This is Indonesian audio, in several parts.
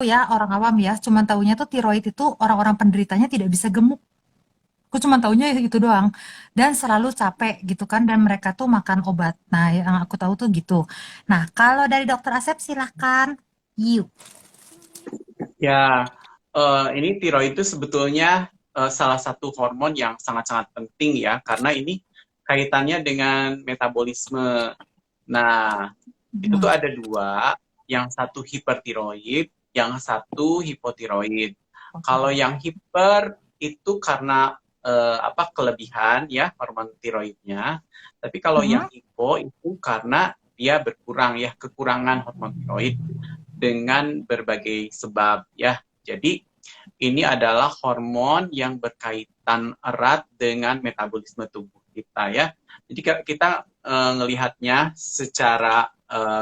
ya orang awam ya, cuman taunya tuh tiroid itu orang-orang penderitanya tidak bisa gemuk. Aku cuma taunya itu doang. Dan selalu capek gitu kan, dan mereka tuh makan obat. Nah, yang aku tahu tuh gitu. Nah, kalau dari dokter Asep silahkan. Yuk. Ya, ini tiroid itu sebetulnya salah satu hormon yang sangat-sangat penting ya, karena ini kaitannya dengan metabolisme. Nah, itu Hmm. tuh ada dua, yang satu hipertiroid, yang satu hipotiroid. Kalau yang hiper itu karena apa kelebihan ya hormon tiroidnya, tapi kalau yang Hmm. hipo itu karena dia berkurang ya, kekurangan hormon tiroid dengan berbagai sebab ya. Jadi ini adalah hormon yang berkaitan erat dengan metabolisme tubuh kita ya. Jadi kita ngelihatnya secara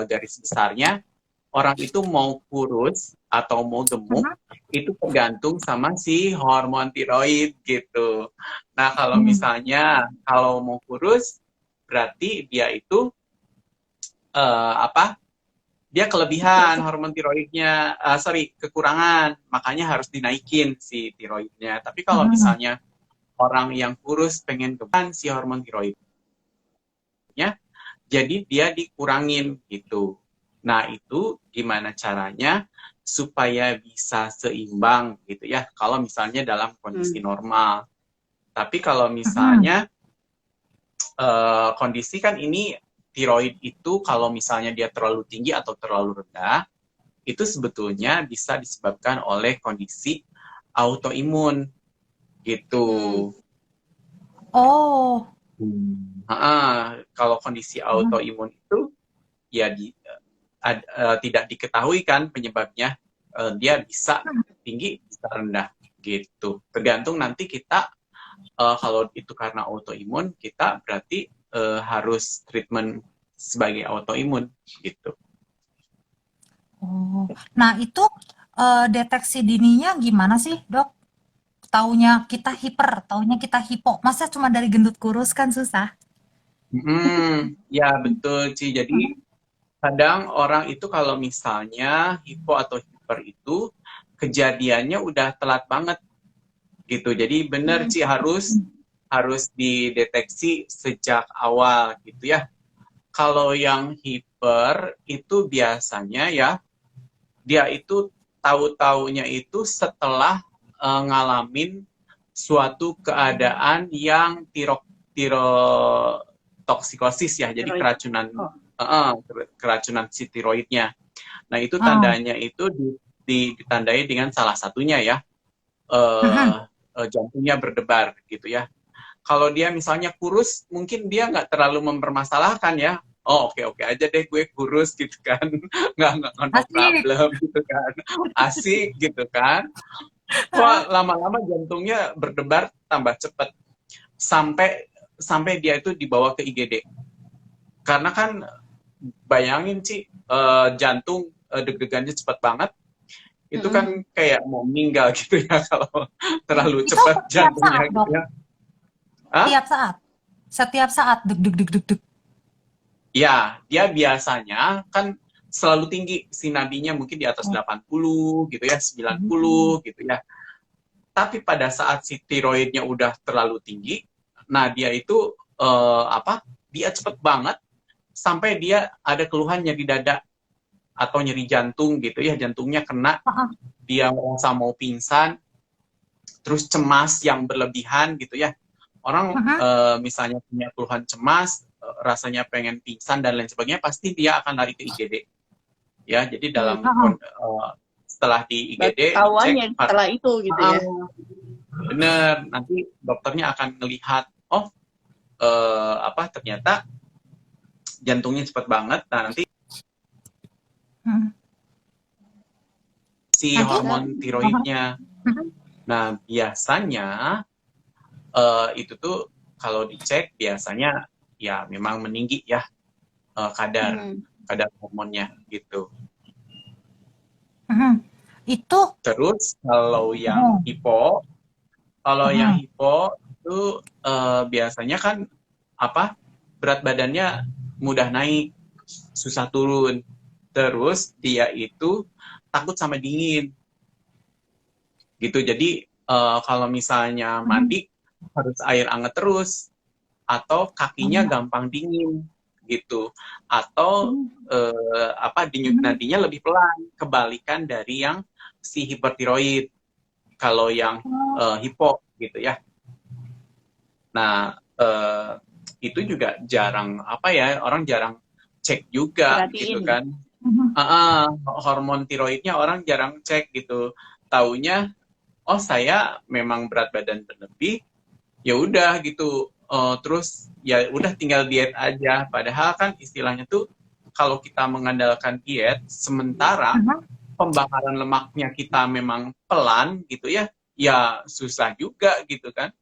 garis besarnya, orang itu mau kurus atau mau gemuk itu tergantung sama si hormon tiroid gitu. Nah, kalau Hmm. misalnya kalau mau kurus berarti dia itu apa? Dia kelebihan hormon tiroidnya, sorry, kekurangan, makanya harus dinaikin si tiroidnya. Tapi kalau Hmm. misalnya orang yang kurus pengen keban si hormon tiroidnya, jadi dia dikurangin gitu. Nah, itu gimana caranya supaya bisa seimbang gitu ya, kalau misalnya dalam kondisi Hmm. normal. Tapi kalau Hmm. misalnya kondisi kan ini tiroid itu kalau misalnya dia terlalu tinggi atau terlalu rendah, itu sebetulnya bisa disebabkan oleh kondisi autoimun gitu. Hmm. Oh. Kalau kondisi Hmm. autoimun itu ya tidak diketahui kan penyebabnya. Dia bisa tinggi, bisa rendah gitu. Tergantung nanti kita kalau itu karena autoimun, kita berarti harus treatment sebagai autoimun gitu. Oh. Nah, itu deteksi dininya gimana sih, Dok? Taunya kita hiper, taunya kita hipo. Masa cuma dari gendut kurus kan susah. Ya betul Ci. Jadi kadang orang itu kalau misalnya hipo atau hiper itu kejadiannya udah telat banget gitu. Jadi benar Hmm. Ci, harus dideteksi sejak awal gitu ya. Kalau yang hiper itu biasanya ya dia itu tahu-taunya itu setelah ngalamin suatu keadaan yang tirotoksikosis ya, jadi Steroid. keracunan Oh. uh, keracunan si tiroidnya. Nah, itu Oh. tandanya itu ditandai dengan salah satunya ya, Mhm. jantungnya berdebar gitu ya. Kalau dia misalnya kurus, mungkin dia nggak terlalu mempermasalahkan ya. Oh, oke-oke aja deh gue kurus gitu kan. Nggak no Asik. problem gitu kan. Asik gitu kan. Wah, lama-lama jantungnya berdebar tambah cepet. Sampai sampai dia itu dibawa ke IGD. Karena kan bayangin sih, jantung deg-degannya cepet banget. Itu Hmm. kan kayak mau meninggal gitu ya kalau terlalu Itu cepat tiap jantungnya saat, gitu Dok. ya. Hah? Tiap saat. Setiap saat deg deg deg deg deg. Ya, dia biasanya kan selalu tinggi si nadinya, mungkin di atas Oh. 80 gitu ya, 90 Hmm. gitu ya. Tapi pada saat si tiroidnya udah terlalu tinggi, nah dia itu apa? Dia cepet banget sampai dia ada keluhannya di dada atau nyeri jantung gitu ya, jantungnya kena, Ah, dia merasa mau pingsan, terus cemas yang berlebihan gitu ya. Orang ah. misalnya punya keluhan cemas, rasanya pengen pingsan dan lain sebagainya, pasti dia akan lari ke IGD. Ya, jadi Hmm. setelah di Baru IGD dicek, ketahuannya setelah itu gitu ya. bener, nanti dokternya akan melihat, oh apa ternyata jantungnya cepat banget. Nah, nanti Hmm. si Nanti hormon ah, tiroidnya. mhm. Nah, biasanya itu tuh kalau dicek biasanya ya memang meninggi ya, kadar Hmm. kadar hormonnya gitu. Mhm. Itu Terus kalau yang oh, hipo, mhm. itu biasanya kan apa, berat badannya mudah naik, susah turun. Terus dia itu takut sama dingin gitu. Jadi kalau misalnya Mhm. mandi harus air hangat terus, atau kakinya Oh. gampang dingin gitu, atau denyut Mhm. nadinya lebih pelan, kebalikan dari yang si hipertiroid. Kalau yang Oh. hipo gitu ya. Nah, itu juga jarang orang jarang cek juga gitu Perhatiin. kan. Mhm. Hormon tiroidnya orang jarang cek gitu. Taunya, oh saya memang berat badan berlebih, ya udah gitu. Terus ya udah tinggal diet aja. Padahal kan istilahnya tuh kalau kita mengandalkan diet, sementara Mhm. pembakaran lemaknya kita memang pelan gitu ya, ya susah juga gitu kan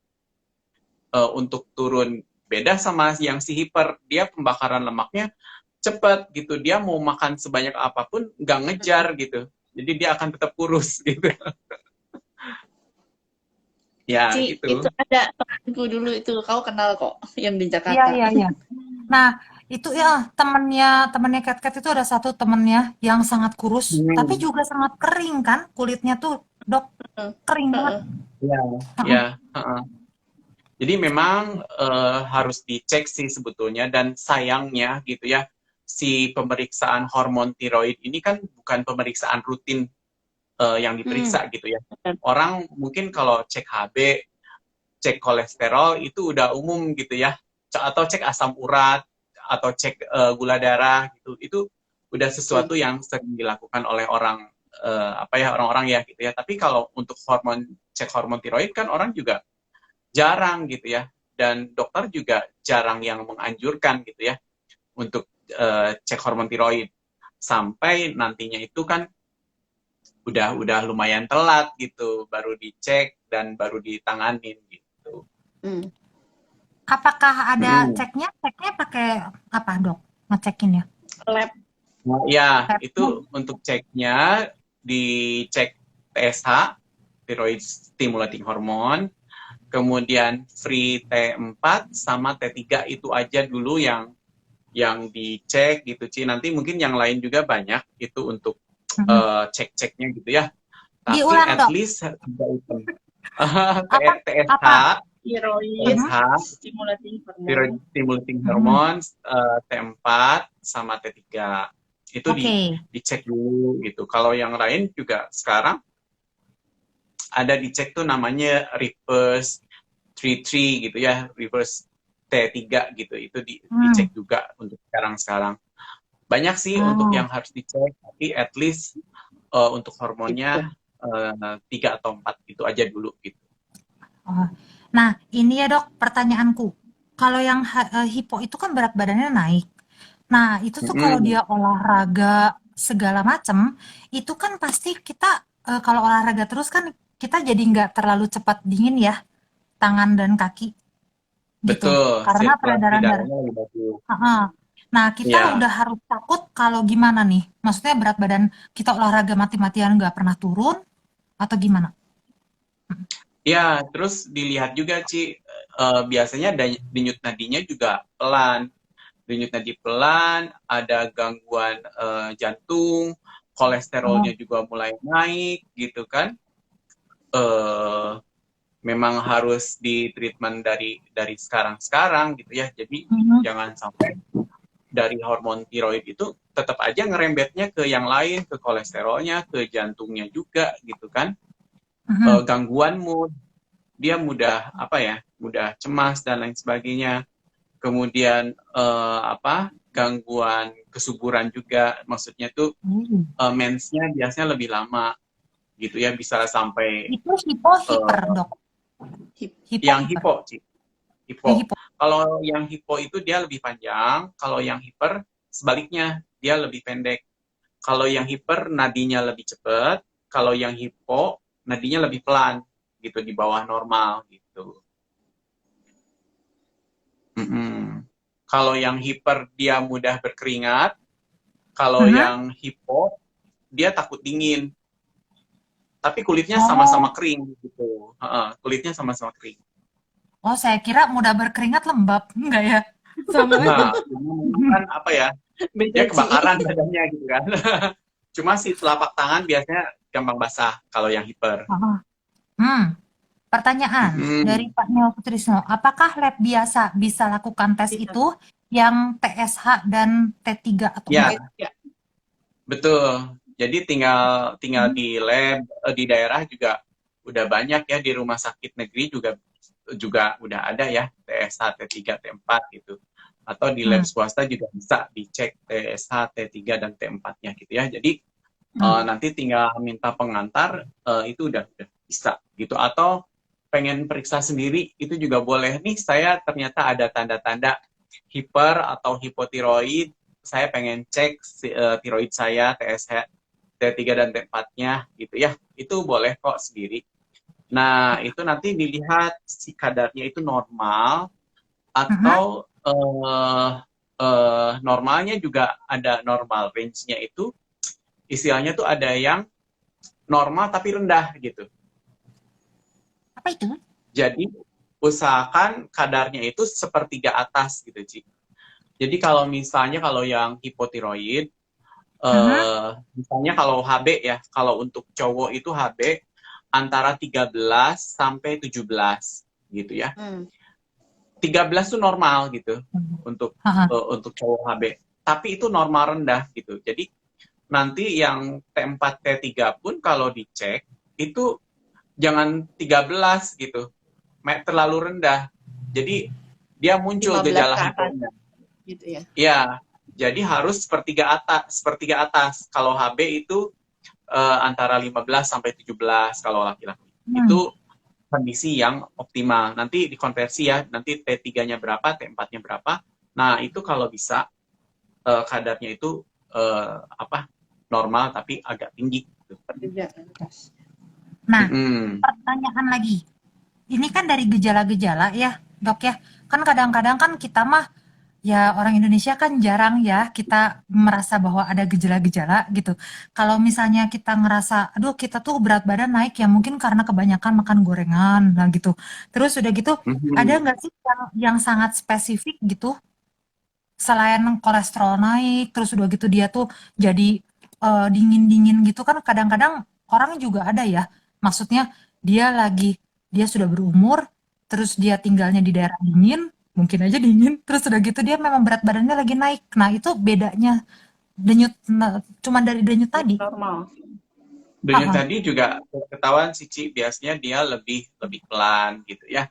untuk turun. Beda sama yang si hiper, dia pembakaran lemaknya cepat gitu, dia mau makan sebanyak apapun nggak ngejar gitu, jadi dia akan tetap kurus gitu. Ya Ci, itu gitu. ada temanku dulu itu, kau kenal kok, yang di Iya, Jakarta. iya, iya. Nah, itu ya temennya Cat itu ada satu temennya yang sangat kurus, tapi Hmm. juga sangat kering kan kulitnya tuh, Dok, Heeh, kering banget. heeh. Ya, Heeh. ya. Jadi memang harus dicek sih sebetulnya, dan sayangnya gitu ya, si pemeriksaan hormon tiroid ini kan bukan pemeriksaan rutin yang diperiksa gitu ya. Orang mungkin kalau cek HB, cek kolesterol itu udah umum gitu ya, atau cek asam urat, atau cek gula darah gitu, itu udah sesuatu yang sering dilakukan oleh orang-orang ya gitu ya. Tapi kalau untuk cek hormon tiroid kan orang juga jarang gitu ya, dan dokter juga jarang yang menganjurkan gitu ya untuk cek hormon tiroid, sampai nantinya itu kan udah lumayan telat gitu, baru dicek dan baru ditanganin gitu. Apakah ada Hmm. ceknya? Ceknya pakai apa, Dok? Ngecekinnya? Lab. Nah, ya Labnya? itu untuk ceknya dicek TSH, thyroid stimulating hormone, kemudian free T4 sama T3, itu aja dulu yang dicek gitu Ci. Nanti mungkin yang lain juga banyak itu untuk Mhm. cek-ceknya gitu ya. Tapi Diulang, at Dok. least itu Apa? TSH, Apa? Tiroid, Mhm. TSH, stimulating thyroid hormone. stimulating Mhm. hormone, T4 sama T3. Itu Oke. dicek dulu gitu. Kalau yang lain juga sekarang ada dicek tuh namanya reverse T3 gitu ya, reverse T3 gitu. Itu Hmm. dicek juga untuk sekarang-sekarang. Banyak sih untuk Oh. yang harus dicek, tapi at least untuk Itu. hormonnya 3 atau 4 itu aja dulu gitu. Oh. Nah, ini ya, Dok, pertanyaanku. Kalau yang hipo itu kan berat badannya naik. Nah, itu tuh kalau Mm-mm. dia olahraga segala macem, itu kan pasti kita kalau olahraga terus kan kita jadi nggak terlalu cepat dingin ya, tangan dan kaki gitu. Betul, Karena sirkulasi peredaran darah. darahnya lebih bagus. Heeh. Nah, kita Ya, udah harus takut kalau gimana nih? Maksudnya berat badan kita olahraga mati-matian nggak pernah turun atau gimana? ya, terus dilihat juga Ci, biasanya denyut nadinya juga pelan. Denyut nadi pelan, ada gangguan jantung, Oh. kolesterolnya juga mulai naik gitu kan. Eh Memang harus di treatment dari sekarang-sekarang gitu ya. Jadi Mhm. jangan sampai dari hormon tiroid itu tetap aja ngerembetnya ke yang lain, ke kolesterolnya, ke jantungnya juga gitu kan. Mhm. Gangguan mood, dia mudah cemas dan lain sebagainya. Kemudian gangguan kesuburan juga, maksudnya tuh Hmm. mensnya biasanya lebih lama gitu ya, bisa sampai Itu hipo hiper, uh, Dok. Hipo yang hiper. hipo Ci. Yang Hipo. hipo. Kalau yang hipo itu dia lebih panjang, kalau yang hiper sebaliknya dia lebih pendek. Kalau yang hiper nadinya lebih cepat, kalau yang hipo nadinya lebih pelan gitu, di bawah normal gitu. Mm-mm. Kalau yang hiper dia mudah berkeringat, kalau Mhm. yang hipo dia takut dingin, tapi kulitnya sama-sama Oh. kering gitu. Kulitnya sama-sama kering. Oh, saya kira mudah berkeringat lembab. Enggak ya? Sama aja. Nah, kan dia Beda, Ci. kebakaran badannya gitu kan. Cuma si telapak tangan biasanya gampang basah kalau yang hiper. Heeh. Hmm. Pertanyaan dari Mm-mm. Pak Neo Sutrisno, apakah lab biasa bisa lakukan tes Bisa. itu yang TSH dan T3 atau enggak? Ya, Ya. betul. Jadi tinggal tinggal Hmm. di lab di daerah juga udah banyak ya, di rumah sakit negeri juga juga udah ada ya TSH T3 T4 gitu. Atau di lab Hmm. swasta juga bisa dicek TSH T3 dan T4-nya gitu ya. Jadi Hmm. nanti tinggal minta pengantar, itu udah bisa gitu. Atau pengen periksa sendiri itu juga boleh. Nih saya ternyata ada tanda-tanda hiper atau hipotiroid, saya pengen cek tiroid saya, TSH T3 dan T4-nya gitu ya. Itu boleh kok sendiri. Nah, itu nanti dilihat si kadarnya itu normal Mhm. atau normalnya juga ada normal range-nya itu, istilahnya tuh ada yang normal tapi rendah gitu. Apa itu? Jadi usahakan kadarnya itu sepertiga atas gitu, Ci. Jadi kalau misalnya kalau yang hipotiroid, Mhm. misalnya kalau HB ya, kalau untuk cowok itu HB antara 13 sampai 17 gitu ya. Hmm. 13 tuh normal gitu Heeh. untuk cowok HB. Tapi itu normal rendah gitu. Jadi nanti yang T4 T3 pun kalau dicek itu jangan 13 gitu. Terlalu rendah. Jadi dia muncul 15 gejala ke atas hiponya. gitu ya. Ya, jadi harus sepertiga atas, sepertiga atas. Kalau HB itu antara 15 sampai 17 kalau laki-laki. Hmm. Itu kondisi yang optimal. Nanti dikonversi ya, nanti T3-nya berapa, T4-nya berapa. Nah, itu kalau bisa kadarnya itu apa? Normal tapi agak tinggi gitu. Juga atas. Nah, Mm-mm. pertanyaan lagi. Ini kan dari gejala-gejala ya, Dok ya. Kan kadang-kadang kan kita mah ya orang Indonesia kan jarang ya kita merasa bahwa ada gejala-gejala gitu. Kalau misalnya kita ngerasa, aduh kita tuh berat badan naik ya mungkin karena kebanyakan makan gorengan, nah gitu. Terus udah gitu, ada Mhm. nggak sih yang sangat spesifik gitu selain kolesterol naik, terus udah gitu dia tuh jadi dingin-dingin gitu kan kadang-kadang orang juga ada ya. Maksudnya dia sudah berumur, terus dia tinggalnya di daerah dingin, mungkin aja dingin, terus udah gitu dia memang berat badannya lagi naik. Nah, itu bedanya cuman dari denyut tadi. Normal. Denyut Heeh. tadi juga ketahuan Cici biasanya dia lebih lebih pelan gitu ya.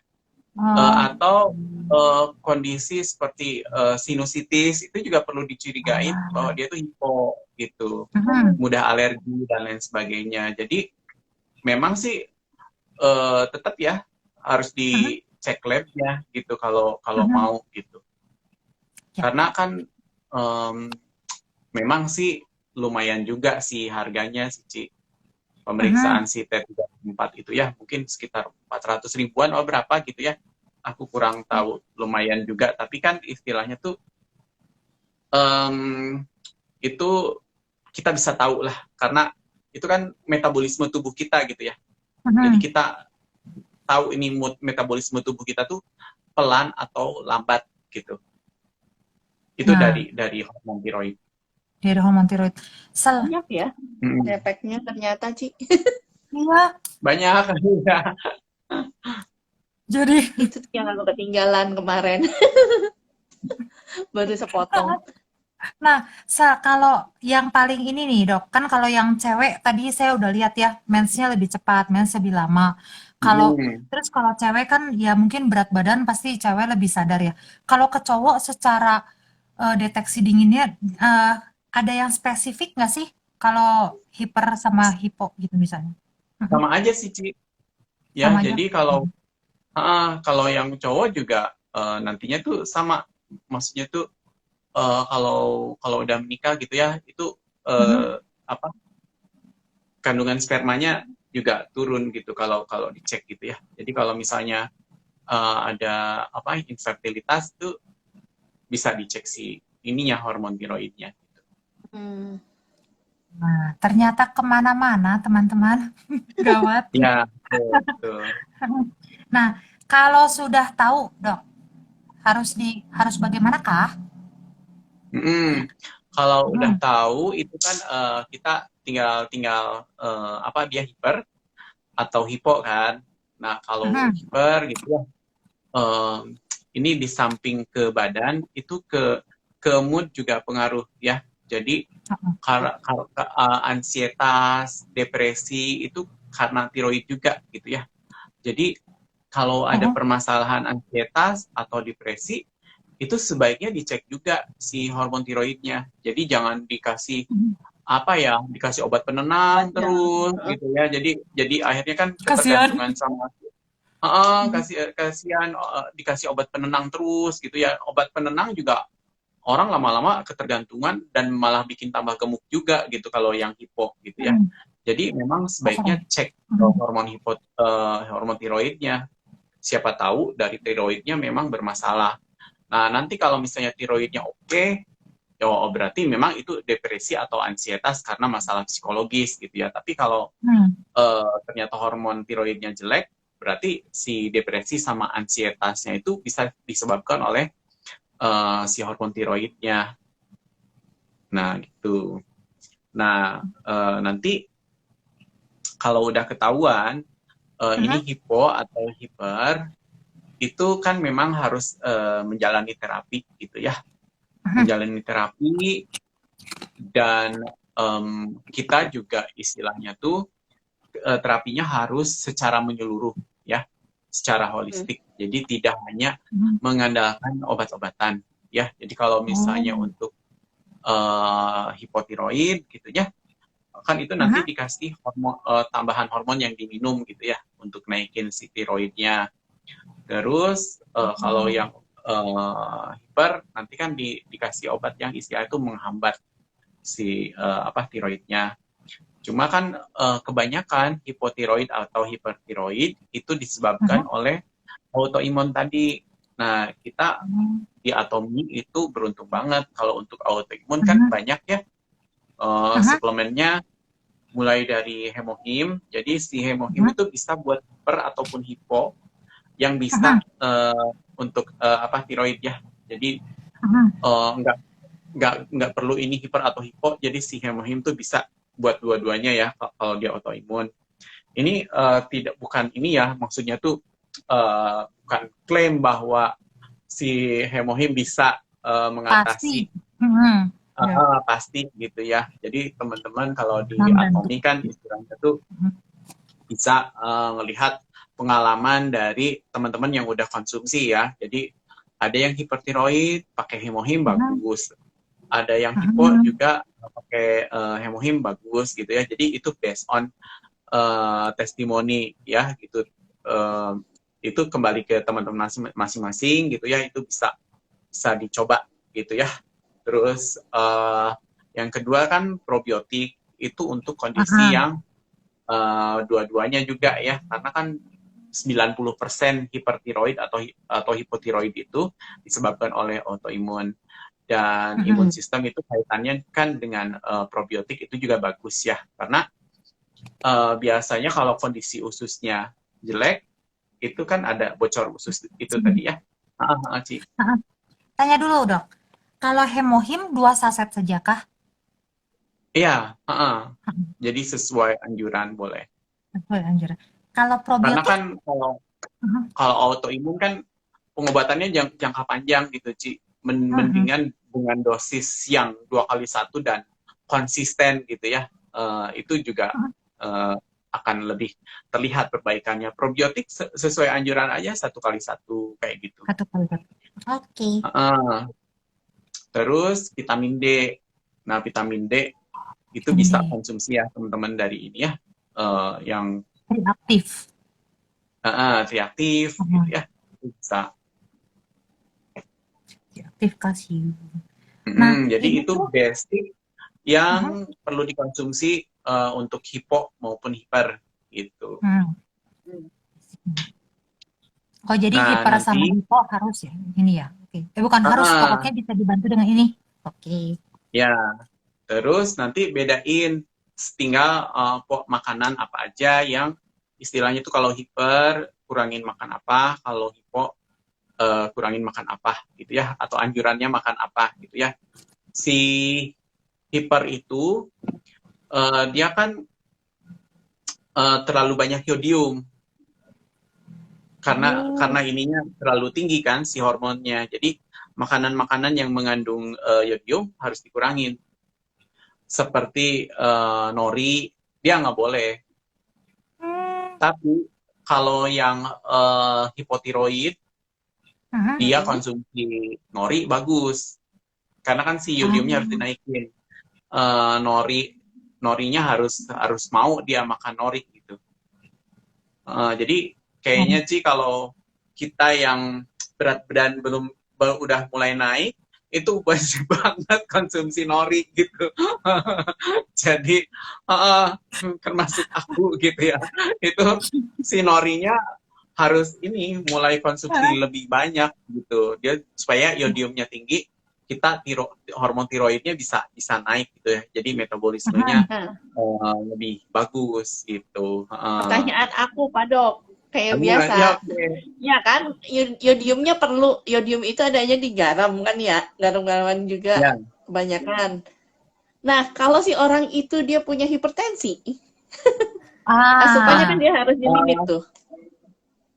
Oh. Atau kondisi seperti sinusitis itu juga perlu dicurigain bahwa Ah. dia tuh hipo gitu, Mhm. mudah alergi dan lain sebagainya. Jadi memang sih tetap ya harus Mhm. dicek labnya gitu kalau kalau Mhm. mau gitu. Ya. Karena kan em, memang sih lumayan juga sih harganya sih Ci. Mhm. Pemeriksaan si T34 itu ya mungkin sekitar 400 ribuan atau berapa gitu ya. Aku kurang Ya. tahu, lumayan juga. Tapi kan istilahnya tuh em, itu kita bisa tahu lah karena itu kan metabolisme tubuh kita gitu ya. Jadi Mhm. kita tahu ini metabolisme tubuh kita tuh pelan atau lambat gitu. Itu Nah, dari hormon tiroid. dari hormon tiroid. Banyak ya Hmm. efeknya ternyata, Ci. Iya, Banyak ya. jadi Itu yang aku ketinggalan kemarin. Baru sepotong. nah, kalau yang paling ini nih dok, kan kalau yang cewek tadi saya udah lihat ya, mensnya lebih cepat, mens lebih lama. Kalau Hmm. terus kalau cewek kan ya mungkin berat badan pasti cewek lebih sadar ya. Kalau ke cowok secara deteksi dinginnya eh, ada yang spesifik nggak sih? Kalau hiper sama hipo gitu misalnya. Mhm. Sama aja sih Ci. Ya, Sama aja. jadi kalau yang cowok juga nantinya tuh sama, maksudnya tuh kalau kalau udah menikah gitu ya, itu Mhm. apa kandungan spermanya juga turun gitu kalau kalau dicek gitu ya. Jadi kalau misalnya ada apa infertilitas tuh bisa dicek si ininya hormon tiroidnya. Hmm. Nah, ternyata kemana-mana teman-teman. Gawat. Ya, betul, betul. Nah, kalau sudah tahu, Dok, harus bagaimanakah? Mm-mm. Kalau udah Hmm. tahu itu kan kita tinggal tinggal apa dia hiper atau hipo kan. Nah, kalau hiper gitu ya, ini di samping ke badan itu ke mood juga pengaruh ya. Jadi ansietas, depresi itu karena tiroid juga gitu ya. Jadi kalau ada permasalahan ansietas atau depresi itu sebaiknya dicek juga si hormon tiroidnya. Jadi jangan dikasih apa ya, dikasih obat penenang terus gitu ya. Jadi akhirnya kan Kasihan. ketergantungan sama kasihan dikasih obat penenang terus gitu ya. Obat penenang juga orang lama-lama ketergantungan dan malah bikin tambah gemuk juga gitu kalau yang hipo gitu ya. Jadi memang sebaiknya cek hormon tiroidnya. Siapa tahu dari tiroidnya memang bermasalah. Nah, nanti kalau misalnya tiroidnya oke, oh berarti memang itu depresi atau ansietas karena masalah psikologis gitu ya. Tapi kalau ternyata hormon tiroidnya jelek, berarti si depresi sama ansietasnya itu bisa disebabkan oleh si hormon tiroidnya. Nah, gitu. Nah, nanti kalau udah ketahuan ini hipo atau hiper, itu kan memang harus menjalani terapi gitu ya. Menjalani terapi dan kita juga istilahnya tuh terapinya harus secara menyeluruh ya, secara holistik. Jadi tidak hanya mengandalkan obat-obatan ya. Jadi kalau misalnya untuk hipotiroid gitu ya, kan itu nanti dikasih hormon, tambahan hormon yang diminum gitu ya untuk naikin si tiroidnya. Terus kalau yang hiper nanti kan dikasih obat yang istilahnya itu menghambat si tiroidnya. Cuma kan kebanyakan hipotiroid atau hipertiroid itu disebabkan oleh autoimun tadi. Nah, kita di Atomi itu beruntung banget kalau untuk autoimun kan banyak ya suplemennya mulai dari hemohim. Jadi si hemohim itu bisa buat hiper ataupun hipo yang bisa untuk tiroid ya. Jadi nggak perlu ini hiper atau hipo. Jadi si hemohim tuh bisa buat dua-duanya ya kalau dia autoimun. Ini bukan ini ya, maksudnya tuh bukan klaim bahwa si hemohim bisa mengatasi pasti gitu ya. Jadi teman-teman kalau di Atomi kan istilahnya tuh bisa melihat pengalaman dari teman-teman yang udah konsumsi ya. Jadi ada yang hipertiroid pakai hemohim bagus. Ada yang hipo juga pakai hemohim bagus gitu ya. Jadi itu based on testimoni ya gitu. Itu kembali ke teman-teman masing-masing gitu ya. Itu bisa dicoba gitu ya. Terus yang kedua kan probiotik itu untuk kondisi yang dua-duanya juga ya. Karena kan 90% hipertiroid atau hipotiroid itu disebabkan oleh autoimun. Dan imun sistem itu kaitannya kan dengan probiotik itu juga bagus ya. Karena biasanya kalau kondisi ususnya jelek, itu kan ada bocor usus itu tadi ya. Ci. Tanya dulu dok, kalau hemohim 2 saset saja kah? Iya, jadi sesuai anjuran boleh. Sesuai anjuran. Kalau Karena probiotik? kan kalau autoimun kan pengobatannya jangka panjang gitu, Ci. Mendingan dengan dosis yang 2x1 dan konsisten gitu ya. Itu juga akan lebih terlihat perbaikannya. Probiotik sesuai anjuran aja 1x1 kayak gitu. 1x1. Oke. Terus vitamin D. Nah, vitamin D itu bisa konsumsi ya teman-teman dari ini ya, yang reaktif. Reaktif gitu ya, itu bisa. Reaktif kalsium. Jadi itu basic yang perlu dikonsumsi untuk hipo maupun hiper gitu. Oh jadi hiper sama hipo harus ya ini ya? Oke. Bukan harus, pokoknya bisa dibantu dengan ini. Oke. Ya, terus nanti bedain tinggal makanan apa aja yang istilahnya itu kalau hiper kurangin makan apa, kalau hipo kurangin makan apa gitu ya, atau anjurannya makan apa gitu ya. Si hiper itu dia kan terlalu banyak yodium karena ininya terlalu tinggi kan si hormonnya. Jadi makanan-makanan yang mengandung yodium harus dikurangin. Seperti nori, dia nggak boleh. Tapi kalau yang hipotiroid, dia konsumsi nori bagus. Karena kan si yodiumnya harus dinaikin. Norinya harus mau dia makan nori gitu. Jadi kayaknya sih kalau kita yang berat badan udah mulai naik, itu wajib banget konsumsi nori gitu. Jadi termasuk aku gitu ya. Itu si norinya harus mulai konsumsi lebih banyak gitu. Dia supaya yodiumnya tinggi, kita hormon tiroidnya bisa naik gitu ya. Jadi metabolismenya lebih bagus gitu. Pertanyaan aku, Pak Dok, kayak Ya, biasa. oke. Ya kan, yodiumnya perlu. Yodium itu adanya di garam kan ya, garam-garaman juga Ya. kebanyakan. Nah, kalau si orang itu dia punya hipertensi, asupannya kan dia harus dilimit tuh.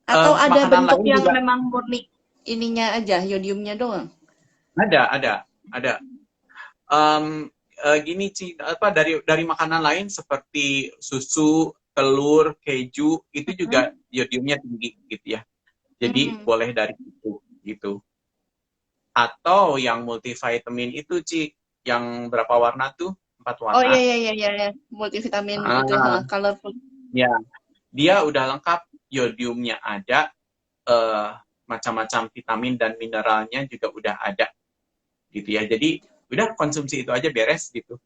Atau ada makanan bentuk lain yang juga memang murni ininya aja, yodiumnya doang. ada. Gini sih, dari makanan lain seperti susu, telur, keju, itu juga yodiumnya tinggi gitu ya. Jadi boleh dari itu gitu. Atau yang multivitamin itu Ci, yang berapa warna tuh? 4 Oh warna. iya, multivitamin itu, colorful. Ya, dia udah lengkap, yodiumnya ada, macam-macam vitamin dan mineralnya juga udah ada gitu ya. Jadi udah konsumsi itu aja beres gitu.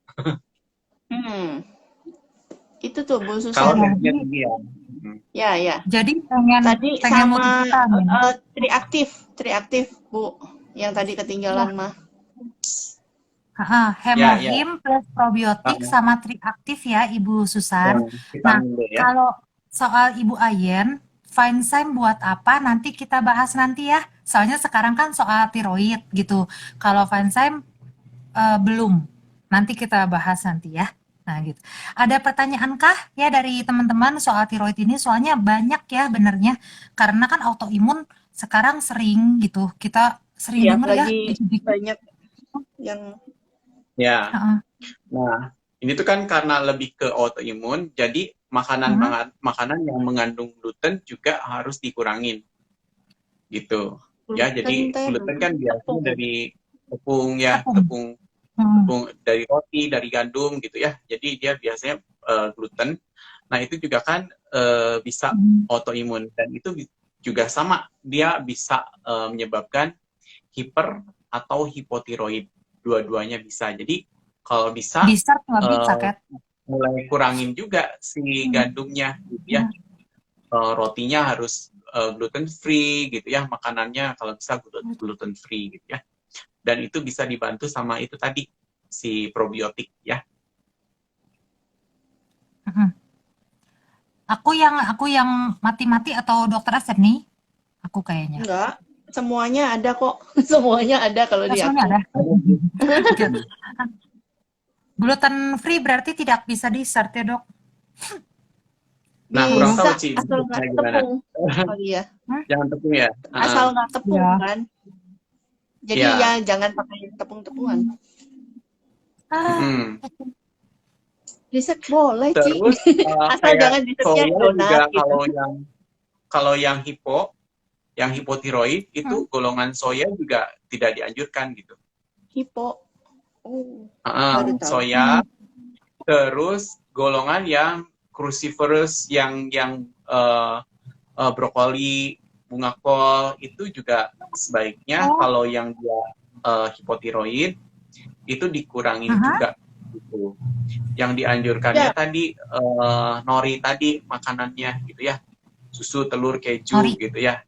Itu tuh Bu Kalau Susan. dosisnya tinggi ya. Ya. Jadi pengen Tadi pengen sama multivitamin. triaktif Bu, yang tadi ketinggalan mah. Hemohim plus probiotik sama triaktif ya Ibu Susan. Nah, Vitamin D ya. kalau soal Ibu Ayen, Finzyme buat apa? Nanti kita bahas nanti ya. Soalnya sekarang kan soal tiroid gitu. Kalau Finzyme belum. Nanti kita bahas nanti ya. Nah gitu. Ada pertanyaan kah ya dari teman-teman soal tiroid ini? Soalnya banyak ya benernya. Karena kan autoimun sekarang sering gitu. Kita sering denger ya. Lagi banyak yang ya. Nah, ini tuh kan karena lebih ke autoimun, jadi makanan yang mengandung gluten juga harus dikurangin. Gitu. Ya, jadi gluten kan biasanya dari tepung ya, tepung dari roti, dari gandum gitu ya. Jadi dia biasanya gluten. Nah, itu juga kan bisa autoimun dan itu juga sama, dia bisa menyebabkan hiper atau hipotiroid. Dua-duanya bisa. Jadi kalau bisa mulai kurangin juga si gandumnya gitu ya. Rotinya harus gluten free gitu ya, makanannya kalau bisa gluten free gitu ya. Dan itu bisa dibantu sama itu tadi si probiotik ya. Aku yang mati-mati atau dokter Asep nih? Aku kayaknya. Enggak. Semuanya ada kok. Semuanya ada kalau di aku. Semuanya ada. Gluten free berarti tidak bisa di-dessert ya, Dok? Nah, kurang tahu Ci. Asal nggak tepung. Oh iya. Jangan tepung ya. Asal nggak tepung kan. Jadi ya jangan pakai tepung-tepungan. Dessert boleh, Ci. Terus asal jangan dessertnya donat juga gitu. Kalau yang hipotiroid itu golongan soya juga tidak dianjurkan gitu. Hipo. Soya. Terus golongan yang cruciferous yang brokoli, bunga kol itu juga sebaiknya kalau yang dia hipotiroid itu dikurangin juga gitu. Yang dianjurkannya tadi nori tadi makanannya gitu ya. Susu, telur, keju gitu ya.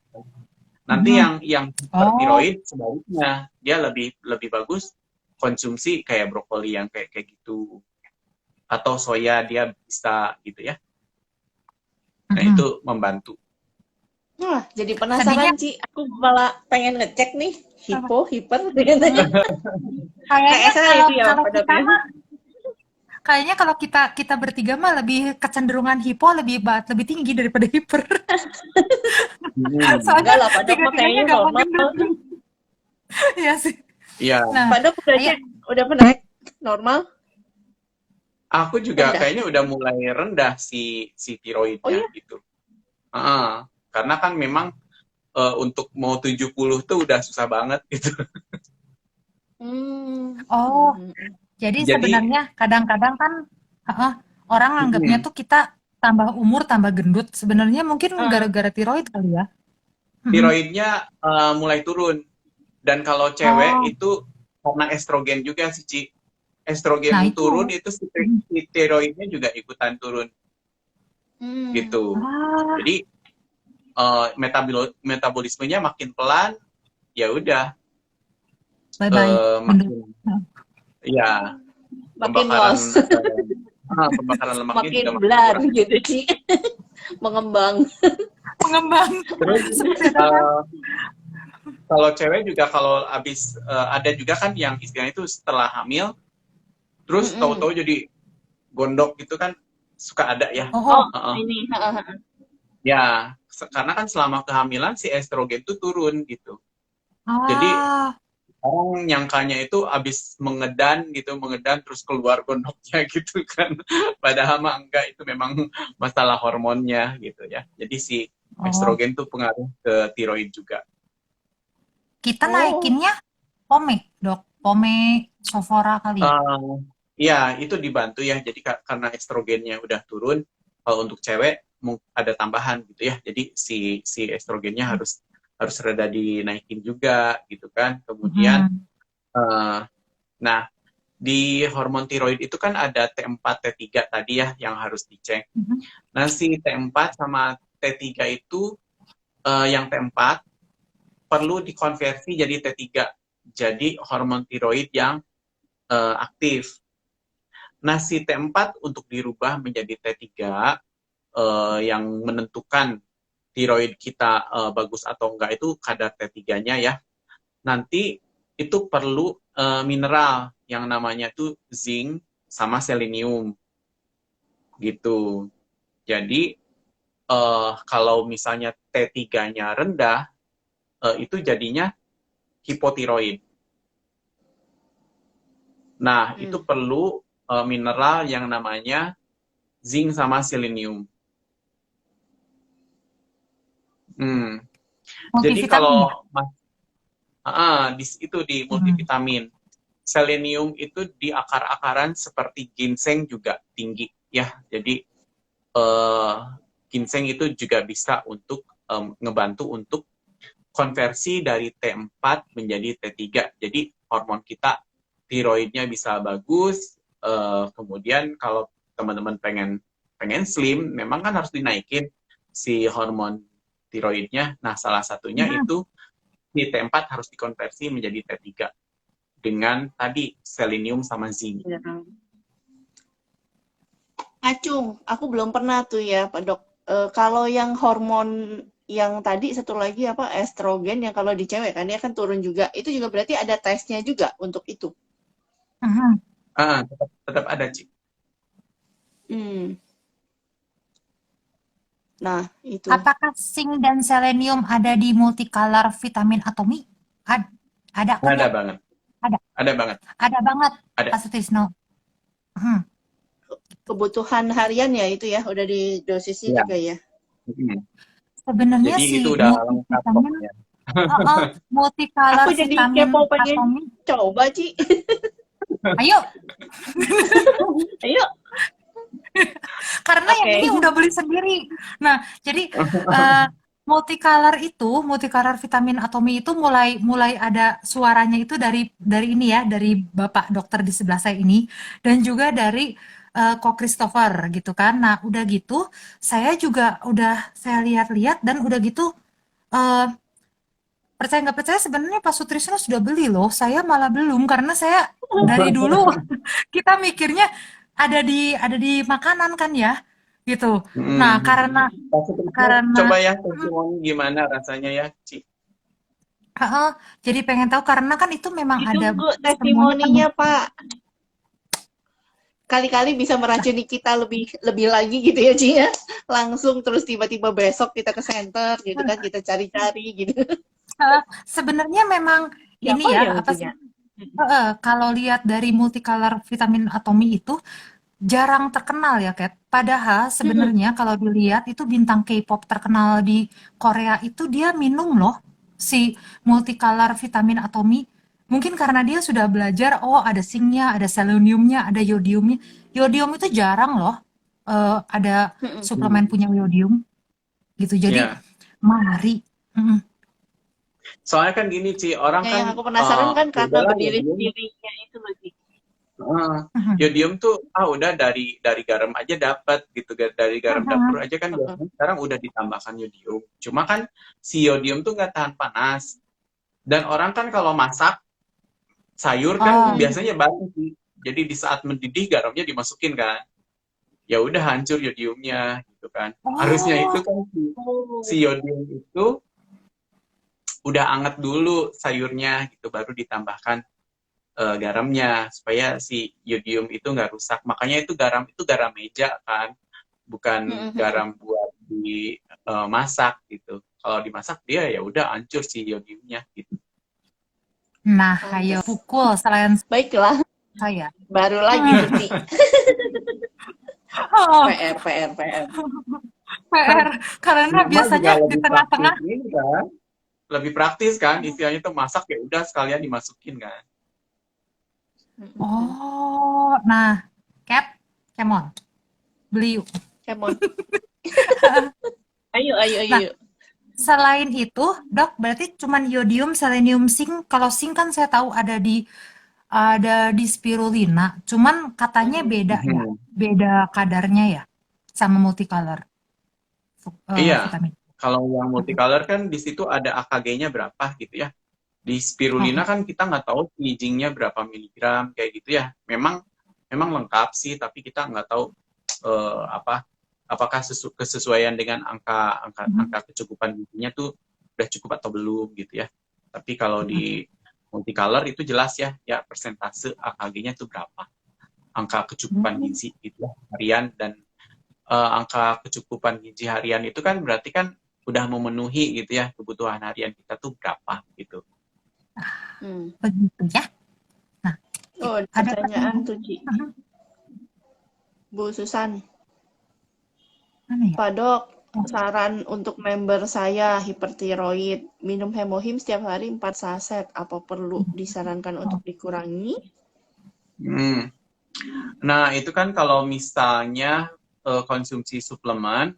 Nanti yang hipertiroid sebaliknya dia lebih bagus konsumsi kayak brokoli yang kayak gitu. Atau soya dia bisa gitu ya. Nah, itu membantu. Wah, jadi penasaran Ci. Aku malah pengen ngecek nih. Hiper katanya. Kayaknya Kayaknya kalau kita kita bertiga mah lebih kecenderungan hipo lebih tinggi daripada hiper. Enggak Soalnya lah, Pak Dok mah tiga-tiganya kayaknya gampang normal. gendut. Iya sih. Iya, Nah, Pak Dok udah ayo. cek, udah pernah cek normal? aku juga Rendah. kayaknya udah mulai rendah si Oh tiroidnya iya? gitu. Karena kan memang untuk mau 70 tuh udah susah banget gitu. Oh, jadi Jadi, sebenarnya kadang-kadang kan heeh, orang anggapnya mm, tuh kita tambah umur tambah gendut. Sebenarnya mungkin Ah, gara-gara tiroid kali ya. Mm-mm. tiroidnya mulai turun. Dan kalau cewek Oh, itu karena estrogen juga sih, Ci. nah Estrogen itu. turun itu Mm. si tiroidnya juga ikutan turun gitu. Ah, Jadi metabolismenya makin pelan, ya udah bye-bye gendut. makin Nah, ya makin pembakaran los, pembakaran lemaknya juga makin makin blur kurang. gitu sih, mengembang. Mengembang Terus seperti itu kan. eh, kalau cewek juga kalau habis ada juga kan yang istilahnya itu setelah hamil, terus Mm-mm. tahu-tahu jadi gondok gitu kan suka ada ya. Oh, Oh, oh. Heeh. ini. Ya, karena kan selama kehamilan si estrogen tuh turun gitu. Jadi Ah, orang nyangkanya itu abis mengedan gitu, mengedan terus keluar gondoknya gitu kan. Padahal mah enggak, itu memang masalah hormonnya gitu ya. Jadi si oh. estrogen tuh pengaruh ke tiroid juga. Kita Oh, naikinnya pome, Dok. Pome Sofora kali. Eh, ya, itu dibantu ya. Jadi karena estrogennya udah turun, kalau untuk cewek ada tambahan gitu ya. Jadi si estrogennya harus harus rada dinaikin juga gitu kan. Kemudian Mhm. eh, nah, di hormon tiroid itu kan ada T4, T3 tadi ya yang harus dicek. Mhm. Nah, si T4 sama T3 itu yang T4 perlu dikonversi jadi T3. Jadi hormon tiroid yang aktif. Nah, si T4 untuk dirubah menjadi T3 yang menentukan tiroid kita bagus atau enggak itu kadar T3-nya ya. Nanti itu perlu mineral yang namanya tuh zinc sama selenium gitu. Jadi kalau misalnya T3-nya rendah itu jadinya hipotiroid. Nah, itu hmm. perlu mineral yang namanya zinc sama selenium. Hmm. Jadi Multivitamin ya? kalau itu di Mhm. multivitamin. Selenium itu di akar-akaran seperti ginseng juga tinggi ya. Jadi eh, ginseng itu juga bisa untuk ngebantu untuk konversi dari T4 menjadi T3. Jadi hormon kita tiroidnya bisa bagus. Kemudian kalau teman-teman pengen pengen slim, memang kan harus dinaikin si hormon tiroidnya. Nah, salah satunya Mhm. itu di T4 harus dikonversi menjadi T3 dengan tadi selenium sama zinc. Ya. Acung, aku belum pernah tuh ya, Pak Dok. Kalau yang hormon yang tadi satu lagi apa estrogen yang kalau di cewek kan dia kan turun juga. Itu juga berarti ada tesnya juga untuk itu. Mhm. Tetap ada, Cik. Hmm. Nah, itu. Apakah zinc dan selenium ada di multicolor vitamin atomi? Ad- ada kan Ada ya? banget. Ada. Ada banget. Ada banget, Ada. Pak Sutrisno. Mhm. Kebutuhan harian ya itu ya, udah di dosisnya Ya. juga ya. Sebenarnya Jadi si itu udah lengkap multivitamin, pokoknya. Aku multicolor jadi vitamin kepo pengen atomi. coba, Ci. Ayo, Ayo. karena yang Oke. ini udah beli sendiri. Nah, jadi multicolor vitamin atomi itu mulai mulai ada suaranya itu dari ini ya, dari Bapak dokter di sebelah saya ini dan juga dari Ko Christopher gitu kan. Nah, udah gitu saya juga udah saya lihat-lihat dan udah gitu eh percaya nggak percaya sebenarnya Pak Sutrisno sudah beli loh. Saya malah belum karena saya dari dulu kita mikirnya ada di makanan kan ya gitu. Nah, karena Kasih Krisna, karena coba ya mm, testimoni gimana rasanya ya, Cik. heeh, jadi pengen tahu karena kan itu memang ada Ditunggu semuanya penuh. testimoninya, Pak. kali-kali bisa meracuni kita lebih lebih lagi gitu ya Ci ya. Langsung terus tiba-tiba besok kita ke center gitu kan, kita cari-cari gitu. Sebenarnya memang Siapa ini ya, yang apa sih? punya? Kalau lihat dari multicolor vitamin atomi itu jarang terkenal ya, Kat. Padahal Mm-mm. sebenarnya kalau dilihat itu bintang K-pop terkenal di Korea itu dia minum loh si multicolor vitamin atomi. Mungkin karena dia sudah belajar, oh ada zinc-nya, ada seleniumnya, ada yodiumnya. Yodium itu jarang loh ada Mm-mm. suplemen punya yodium gitu. Jadi Ya, mari. Mm-mm. soalnya kan gini Ci, orang Ya, kan yang aku penasaran kan ya karena udahlah berdiri yodium. sendirinya itu loh Ci. eh, Mhm. Yodium tuh udah dari garam aja dapat gitu, dari garam dapur Mhm. aja kan Mm-mm. biasanya sekarang udah ditambahkan yodium. Cuma kan si yodium tuh nggak tahan panas. Dan orang kan kalau masak sayur kan Oh, Mm-mm. biasanya basi sih. Jadi di saat mendidih garamnya dimasukin kan. Ya udah hancur yodiumnya gitu kan. Harusnya itu oh, kan si Oh. yodium itu udah anget dulu sayurnya gitu baru ditambahkan garamnya supaya si yodium itu nggak rusak. Makanya itu garam meja kan, bukan Mm-mm. garam buat dimasak gitu. Kalau dimasak dia ya udah hancur si yodiumnya gitu. nah, ayo Pantes. pukul selain Baiklah, saya. baru lagi Hmm. tuh Ci. Oh, PR, PR, PR. Kan PR. Karena mama juga biasanya di lebih praktis tengah-tengah. ini kan, lebih praktis kan, istilahnya tuh masak ya udah sekalian dimasukin kan. Mm-mm. Oh, nah, Cat, come on, beli yuk. Come on. Ayo, ayo, Nah, ayo. selain itu, Dok, berarti cuman yodium, selenium, zinc. Kalau zinc kan saya tahu ada di spirulina. Cuman katanya Mm-mm. beda ya, Mhm. beda kadarnya ya, sama multicolor Iya, vitamin. kalau yang Mhm. multicolor kan di situ ada AKG-nya berapa gitu ya. Di spirulina Oh, kan kita nggak tahu zinc-nya berapa miligram kayak gitu ya. Memang memang lengkap sih, tapi kita nggak tahu apa apakah kesesuaian dengan angka angka mhm, angka kecukupan gizinya tuh udah cukup atau belum gitu ya. Tapi kalau mhm, di multicolor itu jelas ya, ya persentase AKG-nya tuh berapa, angka kecukupan mhm. gizi gitu ya, harian. Dan angka kecukupan gizi harian itu kan berarti kan udah memenuhi gitu ya kebutuhan harian kita tuh berapa gitu. Hmm. Begitu ya. Nah, Oh, ada ada pertanyaan pertanyaan. tuh, Ci. Mhm, Bu Susan. mana ya? Pak Dok, Oh, saran untuk member saya hipertiroid. Minum hemohim setiap hari 4 saset. Apa perlu disarankan oh, untuk dikurangi? Hmm. Nah, itu kan kalau misalnya konsumsi suplemen,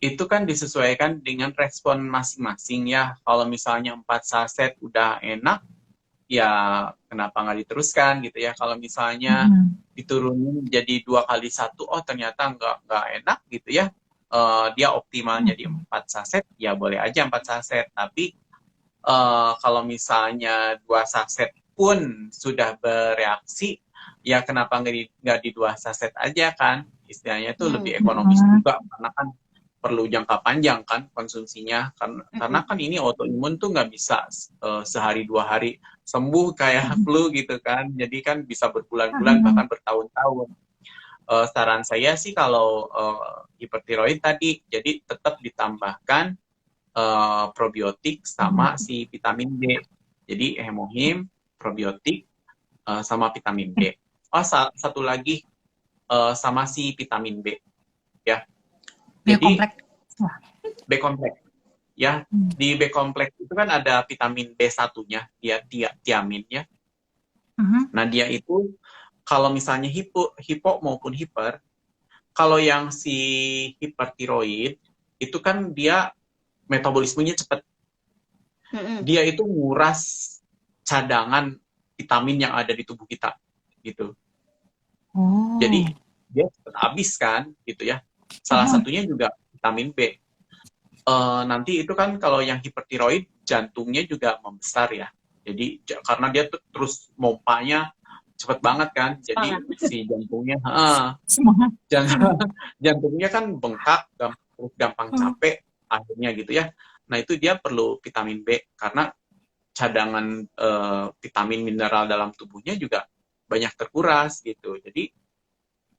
itu kan disesuaikan dengan respon masing-masing ya. Kalau misalnya 4 saset udah enak, ya kenapa nggak diteruskan gitu ya. Kalau misalnya mhm, diturunin jadi 2 kali 1, oh ternyata nggak enak gitu ya. Dia optimalnya di mhm, 4 saset, ya boleh aja 4 saset. Tapi kalau misalnya 2 saset pun sudah bereaksi, ya kenapa nggak di 2 saset aja kan? Istilahnya itu lebih Hmm. ekonomis mhm, juga, karena kan perlu jangka panjang kan konsumsinya. Karena Mm-mm. kan ini autoimun tuh nggak bisa sehari 2 hari sembuh kayak mhm, flu gitu kan. Jadi kan bisa berbulan-bulan mhm, bahkan bertahun-tahun. Saran saya sih kalau hipertiroid tadi, jadi tetap ditambahkan probiotik sama mhm. si vitamin B. Jadi hemohim, probiotik, sama vitamin B. Oh, satu lagi sama si vitamin B ya. Jadi Biokompleks. Wah, B kompleks ya. mhm, Di B kompleks itu kan ada vitamin B1-nya, dia tiamin ya. mhm, Nah, dia itu kalau misalnya hipo maupun hiper, kalau yang si hipertiroid itu kan dia metabolismenya cepat. Mm-mm. Dia itu nguras cadangan vitamin yang ada di tubuh kita gitu. Jadi oh, dia cepat habis kan gitu ya. Salah mhm, satunya juga vitamin B. Nanti itu kan kalau yang hipertiroid jantungnya juga membesar ya. Jadi karena dia tuh terus mompanya cepet banget kan. Jadi Semangat. si jantungnya semangat. jantungnya kan bengkak, terus gampang Mhm, capek akhirnya gitu ya. Nah, itu dia perlu vitamin B karena cadangan vitamin mineral dalam tubuhnya juga banyak terkuras gitu. Jadi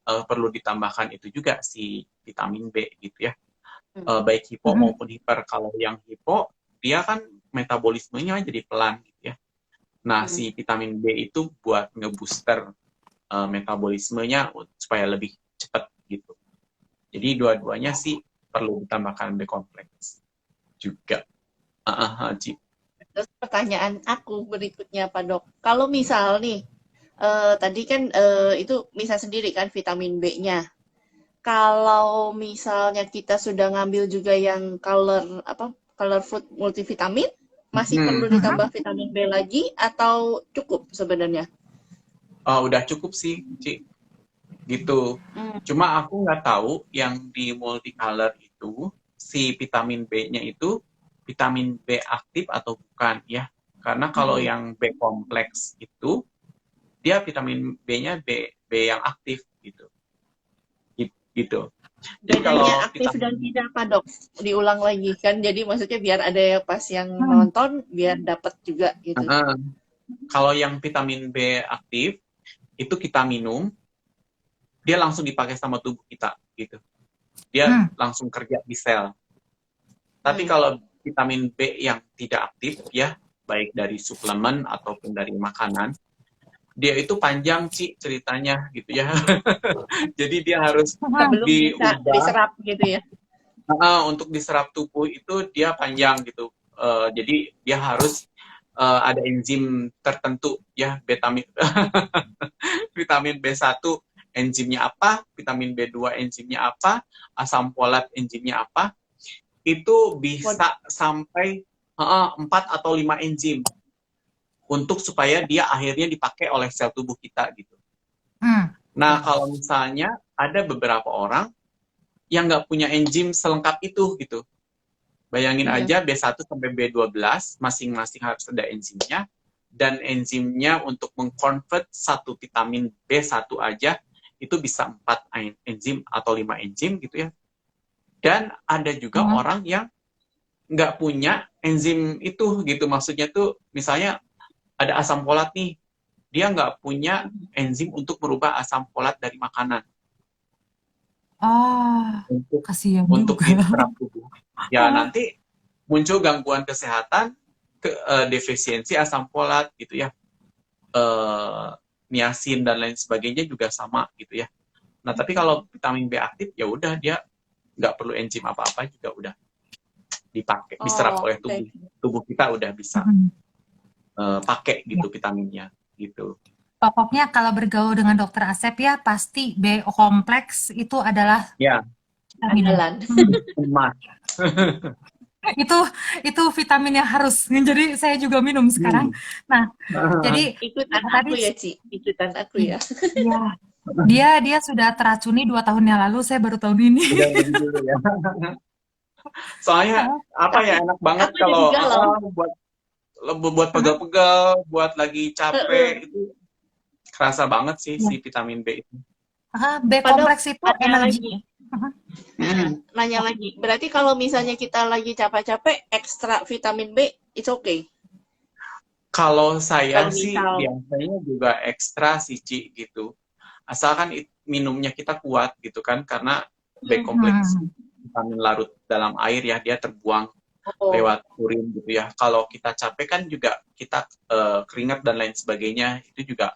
perlu ditambahkan itu juga si vitamin B gitu ya. Hmm. Baik hipo Mm-mm. maupun hiper. Kalau yang hipo, dia kan metabolismenya jadi pelan gitu ya. Nah, Hmm. si vitamin B itu buat ngebooster metabolismenya supaya lebih cepat gitu. Jadi dua-duanya sih perlu ditambahkan B kompleks juga. Ci. Terus pertanyaan aku berikutnya, Pak Dok. Kalau misal nih, tadi kan itu misal sendiri kan vitamin B-nya. Kalau misalnya kita sudah ngambil juga yang color fruit multivitamin, masih perlu Mhm. ditambah vitamin B lagi atau cukup sebenarnya? Udah cukup sih, Ci. Gitu. Hmm. Cuma aku nggak tahu yang di multicolor itu si vitamin B-nya itu vitamin B aktif atau bukan ya. Karena kalau Hmm. yang B kompleks itu dia vitamin B-nya B yang aktif gitu. Gitu. Jadi Bedanya kalau aktif dan vitamin tidak, Pak Dok. Diulang lagi kan. Jadi maksudnya biar ada yang pas yang Hmm. nonton biar dapat juga gitu. kalau yang vitamin B aktif itu kita minum, dia langsung dipakai sama tubuh kita gitu. Dia langsung kerja di sel. Tapi Hmm. kalau vitamin B yang tidak aktif ya, baik dari suplemen ataupun dari makanan, dia itu panjang sih ceritanya gitu ya. Jadi dia harus Belum bisa diubah diserap gitu ya. untuk diserap tubuh itu dia panjang gitu. Jadi dia harus ada enzim tertentu ya, vitamin B1 enzimnya apa, vitamin B2 enzimnya apa, asam folat enzimnya apa, itu bisa sampai 4 atau 5 enzim untuk supaya dia akhirnya dipakai oleh sel tubuh kita gitu. Nah, kalau misalnya ada beberapa orang yang nggak punya enzim selengkap itu gitu. Bayangin aja B1 sampai B12 masing-masing harus ada enzimnya, dan enzimnya untuk mengkonvert satu vitamin B1 aja itu bisa 4 enzim atau 5 enzim gitu ya. Dan ada juga orang yang nggak punya enzim itu gitu. Maksudnya tuh misalnya ada asam folat nih, dia nggak punya enzim untuk merubah asam folat dari makanan. Kasihan Untuk juga. diserap tubuh. Ya nanti muncul gangguan kesehatan, defisiensi asam folat gitu ya. Niacin dan lain sebagainya juga sama gitu ya. Nah, tapi kalau vitamin B aktif ya udah dia nggak perlu enzim apa-apa juga udah dipakai, diserap oleh tubuh. Tubuh kita udah bisa pakai gitu vitaminnya gitu. Pokoknya kalau bergaul dengan dokter Asep ya pasti B kompleks itu adalah andalan. Emas. itu vitamin yang harus. Jadi saya juga minum sekarang. Nah, jadi ikutan tadi aku ya, Ci. Ikutan aku ya. Iya. Dia sudah teracuni 2 tahun yang lalu, saya baru tahun ini. Udah lebih dulu ya. Soalnya apa ya, enak banget kalau buat pegal-pegal, buat lagi capek itu kerasa banget sih si vitamin B itu. B kompleks itu energi. Nanya lagi, berarti kalau misalnya kita lagi capek-capek, ekstra vitamin B, it's okay? Kalau saya sih biasanya juga ekstra sih, Ci, gitu. Asalkan minumnya kita kuat gitu kan, karena B kompleks vitamin larut dalam air ya, dia terbuang lewat urin gitu ya. Kalau kita capek kan juga kita keringat dan lain sebagainya, itu juga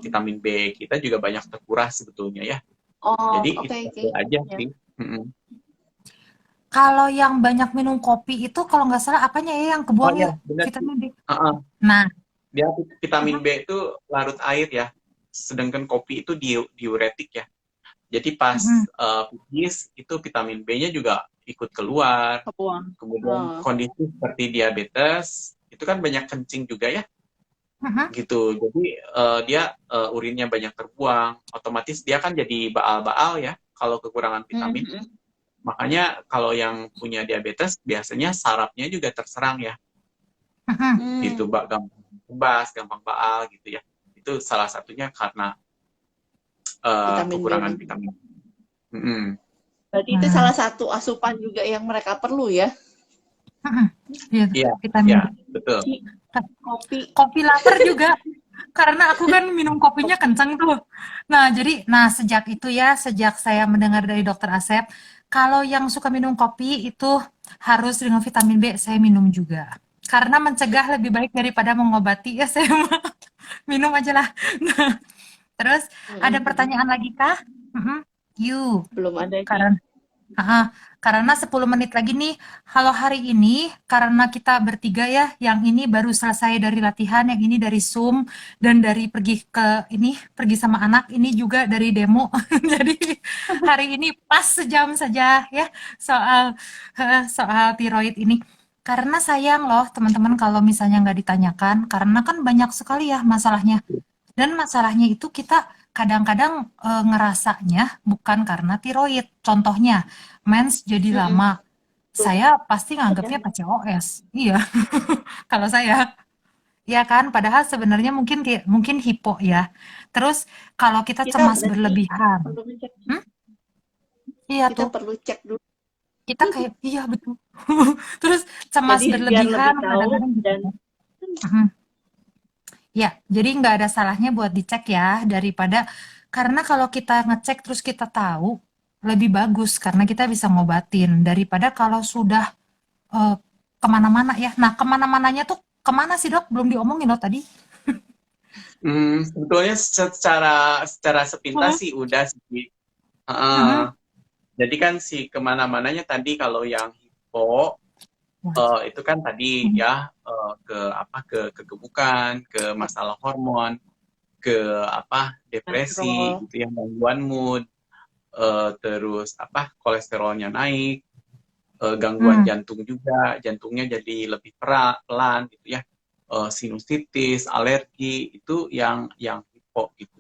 vitamin B kita juga banyak terkuras sebetulnya ya. Jadi itu aja sih. Kalau yang banyak minum kopi itu kalau nggak salah apanya ya yang kebuang ya vitamin B. Nah, dia vitamin B itu larut air ya, sedangkan kopi itu diuretik ya. Jadi pas pipis itu vitamin B-nya juga ikut keluar. Kemudian kondisi seperti diabetes itu kan banyak kencing juga ya. Gitu. Jadi dia urinnya banyak terbuang, otomatis dia kan jadi baal-baal ya kalau kekurangan vitamin. Makanya kalau yang punya diabetes biasanya sarafnya juga terserang ya. Gitu, gampang kebas, gampang baal gitu ya. Itu salah satunya karena kekurangan vitamin. Berarti itu salah satu asupan juga yang mereka perlu ya? Iya, vitamin. Betul. Kopi lapar juga. Karena aku kan minum kopinya kencang tuh. Sejak itu ya, sejak saya mendengar dari dokter Asep, kalau yang suka minum kopi itu harus dengan vitamin B, saya minum juga. Karena mencegah lebih baik daripada mengobati, ya saya minum aja lah. Nah, terus ada Mm-mm. pertanyaan lagi kah? Mm-mm. You, Belum ada Ci. karena Heeh, karena 10 menit lagi nih, kalau hari ini, karena kita bertiga ya, yang ini baru selesai dari latihan, yang ini dari Zoom, dan dari pergi sama anak, ini juga dari demo. Jadi hari ini pas sejam saja ya, soal tiroid ini. Karena sayang loh teman-teman kalau misalnya nggak ditanyakan, karena kan banyak sekali ya masalahnya. Dan masalahnya itu kita kadang-kadang ngerasanya bukan karena tiroid. Contohnya, mens jadi Mm-mm. lama. Tuh, Saya pasti ya. nganggapnya PCOS. Iya, kalau saya. Ya kan, padahal sebenarnya mungkin hipo ya. Terus kalau kita Kita cemas berarti berlebihan, perlu cek. hmm? Iya Kita tuh, perlu cek dulu. kita kayak iya betul. Terus cemas Jadi biar lebih berlebihan tahu kadang-kadang gitu. dan Mhm. Ya, jadi nggak ada salahnya buat dicek ya, daripada karena kalau kita ngecek terus kita tahu, lebih bagus karena kita bisa ngobatin daripada kalau sudah eh, kemana-mana ya. Nah, kemana-mananya tuh kemana sih dok? Belum diomongin loh tadi. Sebetulnya secara Hah? sepintas sih udah sih. Heeh. Mhm. Jadi kan si kemana-mananya tadi kalau yang hipo Wah. itu kan tadi Mhm. ya ke apa ke kegemukan, ke masalah hormon, ke apa depresi kontrol. gitu ya, gangguan mood, terus apa kolesterolnya naik, gangguan Hmm, jantung juga, jantungnya jadi lebih pelan gitu ya, sinusitis, alergi itu yang hipo gitu.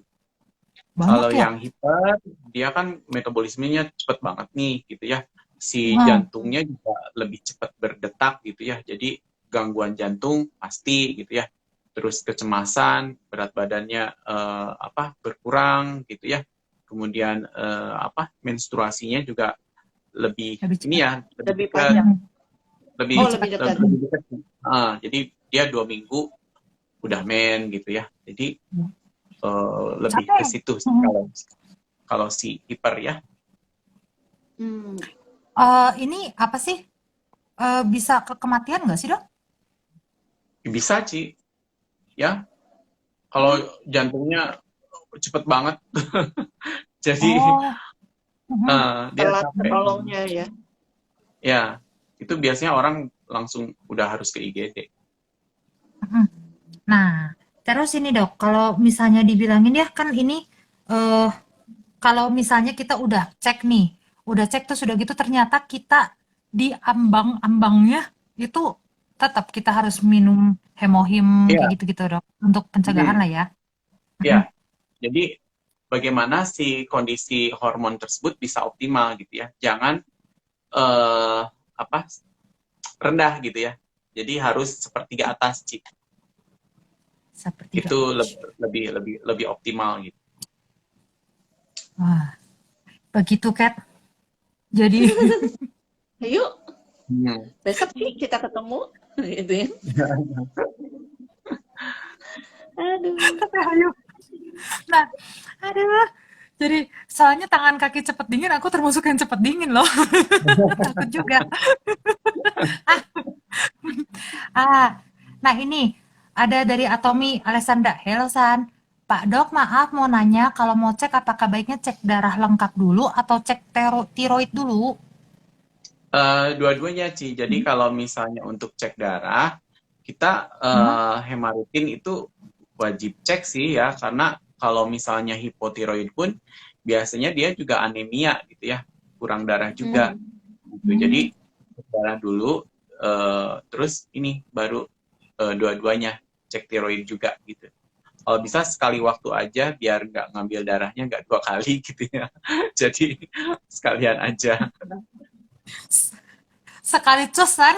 banyak Kalau ya. yang hiper, dia kan metabolismenya cepet banget nih gitu ya. Si Wow. jantungnya juga lebih cepat berdetak gitu ya. Jadi gangguan jantung pasti gitu ya. Terus kecemasan, berat badannya apa berkurang gitu ya. Kemudian apa menstruasinya juga lebih Lebih ini cepat. ya, lebih Lebih dekat, panjang. Mhm. lebih Oh, Lebih cepat. lebih dekat. lebih dekat. Jadi dia 2 minggu udah men gitu ya. Jadi Mhm. lebih ke Capek. situ sih Mhm. kalau kalau si hiper ya. Hmm. Ini apa sih? Bisa ke kematian nggak sih dok? Bisa sih ya kalau Hmm. jantungnya cepet banget jadi Oh. Mhm. dia Telat capek menolongnya ya. ya itu biasanya orang langsung udah harus ke IGD. Mhm. Nah, terus ini dok, kalau misalnya dibilangin ya kan ini eh kalau misalnya kita udah cek terus udah gitu ternyata kita di ambang-ambangnya itu tetap kita harus minum hemohim kayak Iya. gitu-gitu dok untuk pencegahan Hmm. lah ya. Ya, Mhm. jadi bagaimana si kondisi hormon tersebut bisa optimal gitu ya, jangan eh, apa rendah gitu ya, jadi harus sepertiga atas Ci. Sepertiga. Itu lebih lebih lebih optimal gitu. Wah, begitu Kat. Jadi Yuk, Hmm. besok sih kita ketemu. Gitu ya. Aduh. ayo. Nah, aduh. Jadi soalnya tangan kaki cepet dingin, aku termasuk yang cepet dingin loh. Takut juga. Ah, nah ini ada dari Atomi Alessandra. Hello San. Pak Dok, maaf mau nanya kalau mau cek apakah baiknya cek darah lengkap dulu atau cek tiroid dulu? Dua-duanya Ci. Jadi kalau misalnya untuk cek darah, kita Hmm? hemarutin itu wajib cek sih ya, karena kalau misalnya hipotiroid pun biasanya dia juga anemia gitu ya, kurang darah juga Hmm. gitu. Jadi Hmm. cek darah dulu, terus ini baru dua-duanya cek tiroid juga gitu. Kalau bisa sekali waktu aja biar nggak ngambil darahnya nggak 2 kali gitu ya. Jadi sekalian aja. Sekali cus San,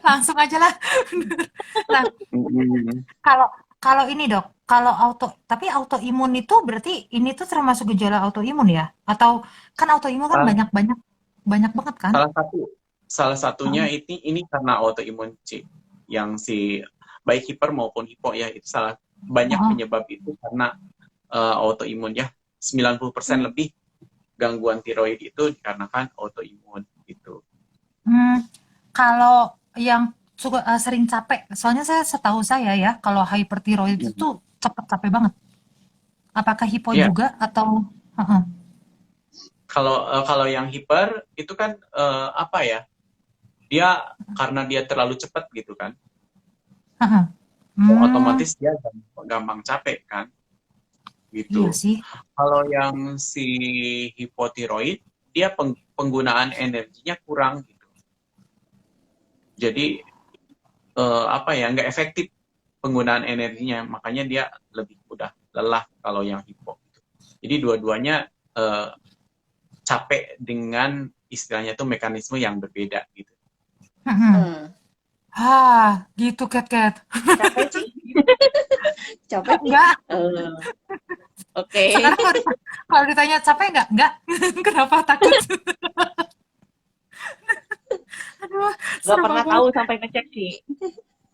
langsung aja lah. Nah, Mm-mm. kalau kalau ini dok, kalau tapi autoimun itu berarti ini tuh termasuk gejala autoimun ya? Atau kan autoimun kan Ah, banyak-banyak banyak banget kan? salah satu salah satunya Heeh. ini karena autoimun sih, yang si baik hiper maupun hipo ya itu salah banyak Oh. penyebab itu karena autoimun ya. 90% lebih gangguan tiroid itu dikarenakan autoimun gitu. Kalau yang sering capek, soalnya setahu saya ya, kalau hypertiroid itu tuh cepet capek banget. Apakah hipo Ya, juga atau? Heeh, kalau yang hiper itu kan apa ya? Dia karena dia terlalu cepat gitu kan. heeh. Hmm, Otomatis dia gampang capek kan iya gitu. sih. Kalau yang si hipotiroid dia penggunaan energinya kurang gitu. Jadi apa ya, nggak efektif penggunaan energinya, makanya dia lebih mudah lelah kalau yang hipo. Jadi dua-duanya capek dengan istilahnya tuh mekanisme yang berbeda gitu. Mhm. Hmm. Gitu Cat. Capek sih, capek sih. Enggak, Oke. sekarang kalau ditanya capek nggak? Enggak. Kenapa takut? Aduh, Nggak serem pernah banget. tahu sampai ngecek sih.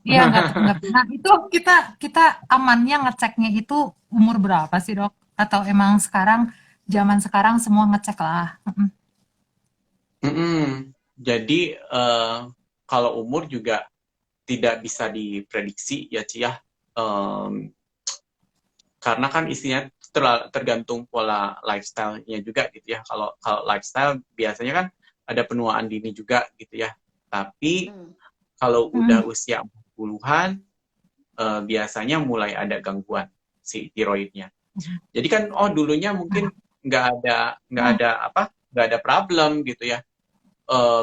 Iya, nggak pernah. Itu kita kita amannya ngeceknya itu umur berapa sih, Dok? Atau emang sekarang zaman sekarang semua ngecek lah? Mhm. Jadi kalau umur juga tidak bisa diprediksi ya Ci ya. Karena kan isinya tergantung pola lifestyle-nya juga gitu ya. Kalau lifestyle biasanya kan ada penuaan dini juga gitu ya. Tapi Hmm. kalau udah Mhm. usia 40-an biasanya mulai ada gangguan si tiroidnya. Jadi kan dulunya mungkin nggak ada problem gitu ya.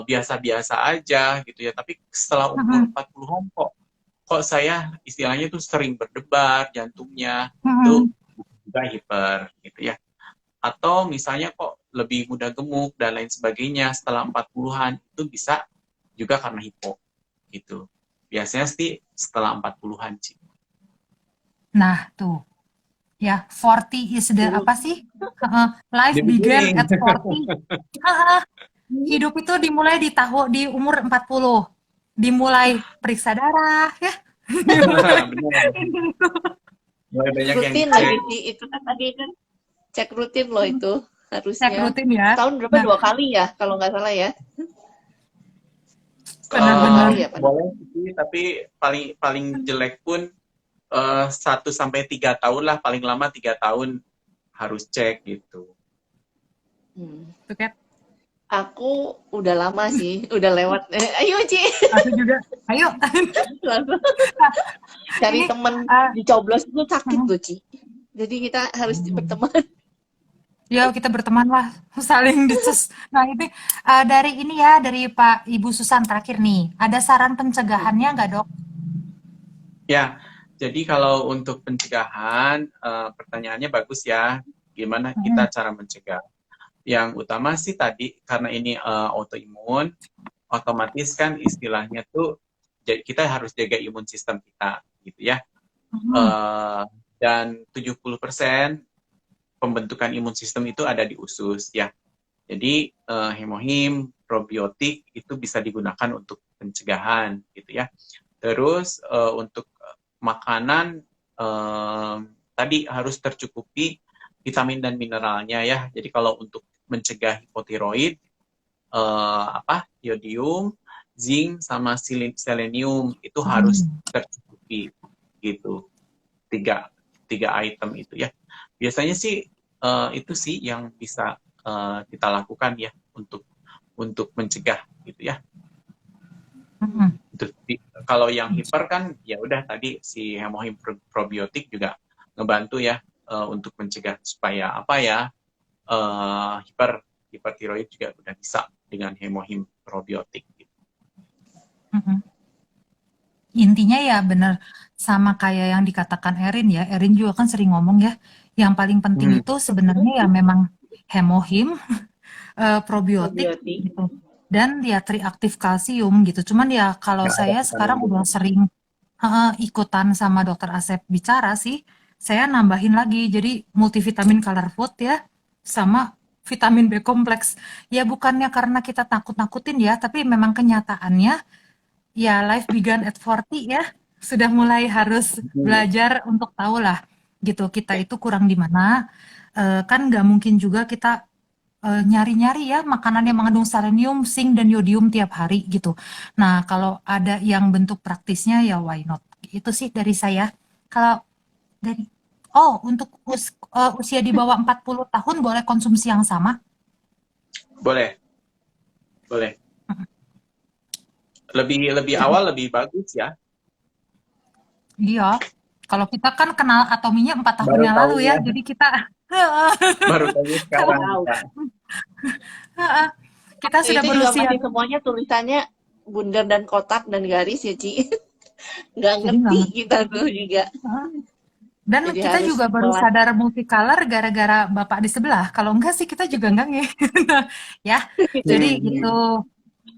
Biasa-biasa aja gitu ya. Tapi setelah umur Mhm. 40-an kok saya istilahnya tuh sering berdebar jantungnya itu Mhm. juga hiper gitu ya. Atau misalnya kok lebih mudah gemuk dan lain sebagainya setelah 40-an itu bisa juga karena hipo gitu. Biasanya sih setelah 40-an sih. Nah, tuh. Ya, 40 is the Dulu. apa sih? Heeh, life The began beginning. at 40. Heeh, hidup itu dimulai di umur 40. Dimulai periksa darah, ya. Dimulai Benar. Mulai banyak yang Rutin dicek. lagi sih. Itu kan tadi kan cek rutin loh itu. Cek Harusnya. rutin ya. Setahun berapa? Nah, 2 kali ya? Kalau nggak salah ya. Setahun 2 kali benar-benar. ya, Pak? Boleh sih, tapi paling paling jelek pun 1 sampai 3 tahun lah, paling lama 3 tahun harus cek gitu. Hmm. Tuh, Kat. Aku udah lama sih. Udah lewat. Ayo, Ci. Aku juga. Ayo. Langsung Nah, cari ini temen eh, dicoblos itu sakit hmm, tuh, Ci. Jadi kita harus berteman. ya kita berteman lah, saling dicus. Nah, ini dari ini ya, dari Pak Ibu Susan terakhir nih. Ada saran pencegahannya nggak, Dok? Ya, jadi kalau untuk pencegahan, pertanyaannya bagus ya. Gimana kita Mhm. cara mencegah? Yang utama sih tadi, karena ini autoimun, otomatis kan istilahnya tuh kita harus jaga imun sistem kita, gitu ya. Mhm. Eh, dan 70% pembentukan imun sistem itu ada di usus ya. Jadi hemohim, probiotik itu bisa digunakan untuk pencegahan gitu ya. Terus untuk makanan tadi harus tercukupi vitamin dan mineralnya ya. Jadi kalau untuk mencegah hipotiroid iodium, zinc sama selenium itu harus Mhm. tercukupi gitu. Tiga tiga item itu ya. Biasanya sih itu sih yang bisa kita lakukan ya untuk mencegah gitu ya. Mhm. Kalau yang hiper kan ya udah tadi si hemohim probiotik juga ngebantu ya untuk mencegah supaya apa ya hipertiroid juga udah bisa dengan hemohim probiotik gitu. Mhm. Intinya ya bener sama kayak yang dikatakan Erin ya. Erin juga kan sering ngomong ya, yang paling penting Hmm. itu sebenarnya ya memang hemohim, probiotik Probiotik. gitu. Dan ya triaktif kalsium gitu. Cuman ya kalau Nggak ada saya vitamin sekarang B. udah sering ikutan sama dokter Asep bicara sih, saya nambahin lagi. Jadi multivitamin color food ya, sama vitamin B kompleks. Ya bukannya karena kita takut-nakutin ya, tapi memang kenyataannya ya life began at 40 ya. sudah mulai harus belajar untuk tahu lah gitu kita itu kurang di mana. Kan nggak mungkin juga kita nyari-nyari ya makanan yang mengandung selenium, zinc dan yodium tiap hari gitu. Nah, kalau ada yang bentuk praktisnya ya why not? Itu sih dari saya. Kalau dari untuk usia di bawah 40 tahun boleh konsumsi yang sama? Boleh, boleh. Lebih awal lebih bagus ya. Iya. Kalau kita kan kenal atominya 4 tahun Baru yang tahu lalu ya, ya, jadi kita baru tahu kalau sekarang Wow. kita. kita sudah Itu juga berusia, masih semuanya tulisannya bundar dan kotak dan garis ya, Ci. Nggak jadi nggak ngerti ngerti. kita tuh juga. Dan Jadi kita harus juga baru melatih. sadar multicolor gara-gara bapak di sebelah. Kalau enggak sih kita juga enggak nge. Ya, jadi itu.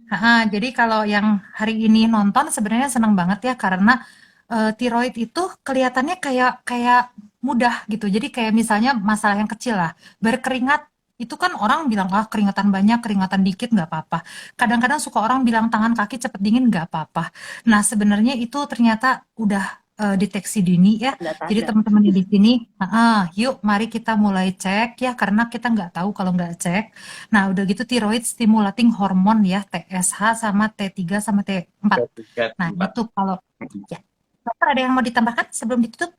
Hmm. Jadi kalau yang hari ini nonton sebenarnya senang banget ya karena tiroid itu kelihatannya kayak kayak mudah gitu. Jadi kayak misalnya masalah yang kecil lah, berkeringat itu kan orang bilang ah keringatan banyak, keringatan dikit nggak apa-apa. Kadang-kadang suka orang bilang tangan kaki cepet dingin nggak apa-apa. Nah sebenarnya itu ternyata udah deteksi dini ya. Jadi Tanda-tanda. teman-teman di sini, yuk mari kita mulai cek ya karena kita nggak tahu kalau nggak cek. Nah, udah gitu tiroid stimulating hormon ya, TSH sama T3 sama T4. Tiga, Nah, empat. itu kalau ya. Dokter ada yang mau ditambahkan sebelum ditutup?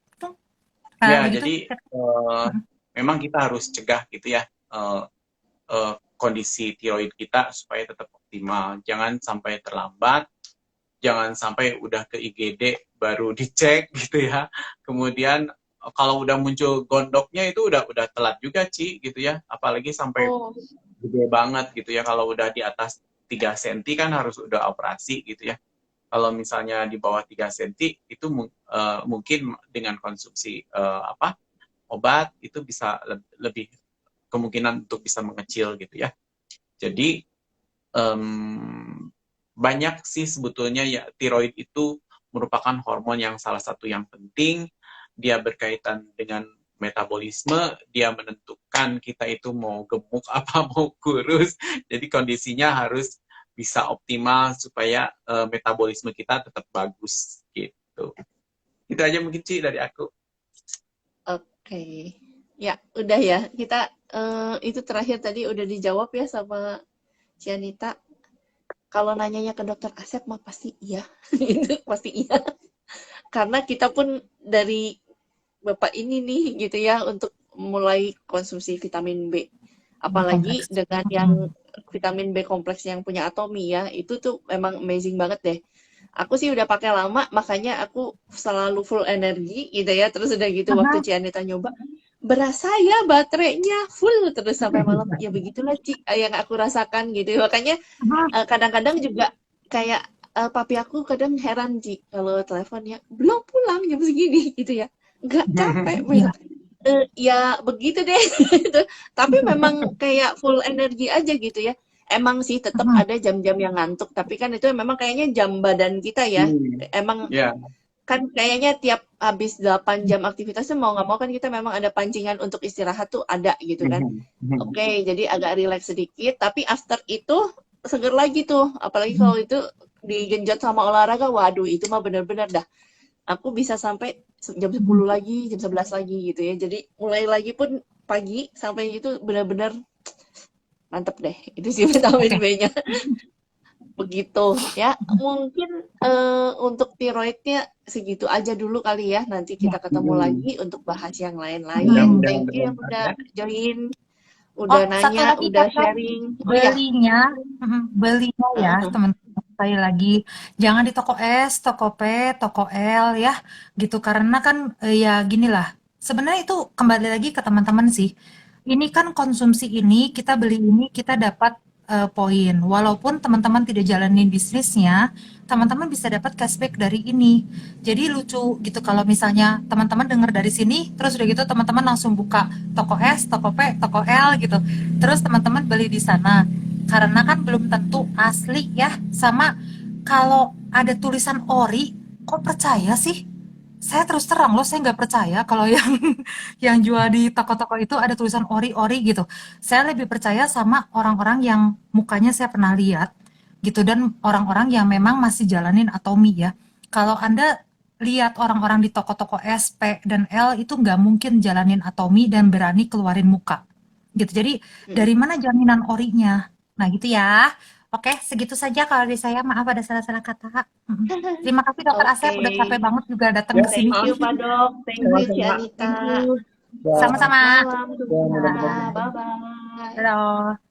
Nah, Ya, udah gitu. jadi memang kita harus cegah gitu ya kondisi tiroid kita supaya tetap optimal. Jangan sampai terlambat, jangan sampai udah ke IGD baru dicek gitu ya. Kemudian kalau udah muncul gondoknya itu udah telat juga Ci gitu ya. Apalagi sampai Oh, gede banget gitu ya. Kalau udah di atas 3 cm kan harus udah operasi gitu ya. Kalau misalnya di bawah 3 cm itu mungkin dengan konsumsi obat itu bisa lebih kemungkinan untuk bisa mengecil gitu ya. Jadi banyak sih sebetulnya ya tiroid itu merupakan hormon yang salah satu yang penting. Dia berkaitan dengan metabolisme, dia menentukan kita itu mau gemuk apa mau kurus. Jadi kondisinya harus bisa optimal supaya metabolisme kita tetap bagus gitu. Itu aja mungkin Ci dari aku. oke. Ya, udah ya. Kita itu terakhir tadi udah dijawab ya sama Cianita. Kalau nanyanya ke dokter Asep mah pasti iya. Itu pasti iya. Karena kita pun dari Bapak ini nih gitu ya untuk mulai konsumsi vitamin B. Apalagi Kompleks. dengan yang vitamin B kompleks yang punya Atomi ya, itu tuh memang amazing banget deh. Aku sih udah pakai lama, makanya aku selalu full energi gitu ya. Terus udah gitu waktu Karena Cianita nyoba, berasa ya baterainya full terus sampai malam. Ya begitulah Ci, yang aku rasakan gitu. Makanya kadang-kadang juga kayak papi aku kadang heran Ci kalau teleponnya belum pulang jam segini gitu ya. Nggak capek ya, besok. Ya begitu deh gitu. Tapi memang kayak full energi aja gitu ya. Emang sih tetap ada jam-jam yang ngantuk, tapi kan itu memang kayaknya jam badan kita ya. Emang Ya. kan kayaknya tiap habis 8 jam aktivitasnya mau nggak mau kan kita memang ada pancingan untuk istirahat tuh ada gitu kan. Oke, jadi agak rileks sedikit, tapi after itu seger lagi tuh. Apalagi kalau itu digenjot sama olahraga, waduh itu mah bener-bener dah. Aku bisa sampai jam 10 lagi, jam 11 lagi gitu ya. Jadi mulai lagi pun pagi sampai itu bener-bener mantep deh. Itu sih vitamin oke. B-nya. Begitu ya. Mungkin untuk tiroidnya segitu aja dulu kali ya. Nanti kita ketemu lagi untuk bahas yang lain-lain. Mudah-mudahan Thank you yang udah bermanfaat ya. join, Oh, udah satu nanya, lagi udah Kakak, sharing. Oh ya, belinya ya teman-teman sekali lagi jangan di toko S, toko P, toko L ya gitu karena kan ya gini lah sebenarnya itu kembali lagi ke teman-teman sih ini kan konsumsi ini kita beli ini kita dapat poin walaupun teman-teman tidak jalanin bisnisnya teman-teman bisa dapat cashback dari ini jadi lucu gitu kalau misalnya teman-teman dengar dari sini terus udah gitu teman-teman langsung buka toko S, toko P, toko L gitu terus teman-teman beli di sana karena kan belum tentu asli ya sama kalau ada tulisan ori kok percaya sih saya terus terang loh saya nggak percaya kalau yang yang jual di toko-toko itu ada tulisan ori-ori gitu saya lebih percaya sama orang-orang yang mukanya saya pernah lihat gitu dan orang-orang yang memang masih jalanin atomi ya kalau anda lihat orang-orang di toko-toko S, P, dan L itu nggak mungkin jalanin atomi dan berani keluarin muka. Gitu. Jadi dari mana jaminan orinya? Nah gitu ya. Oke, segitu saja kalau dari saya. Maaf ada salah-salah kata. Terima kasih Dokter Asep, udah capek Oke. banget juga datang Ya, ke sini. Thank you Pak Dok. Thank you Ci sama-sama. Anita. Thank you. Ya, Sama-sama. Malam ya, semuanya. mudah-mudahan. Bye-bye. Dadah.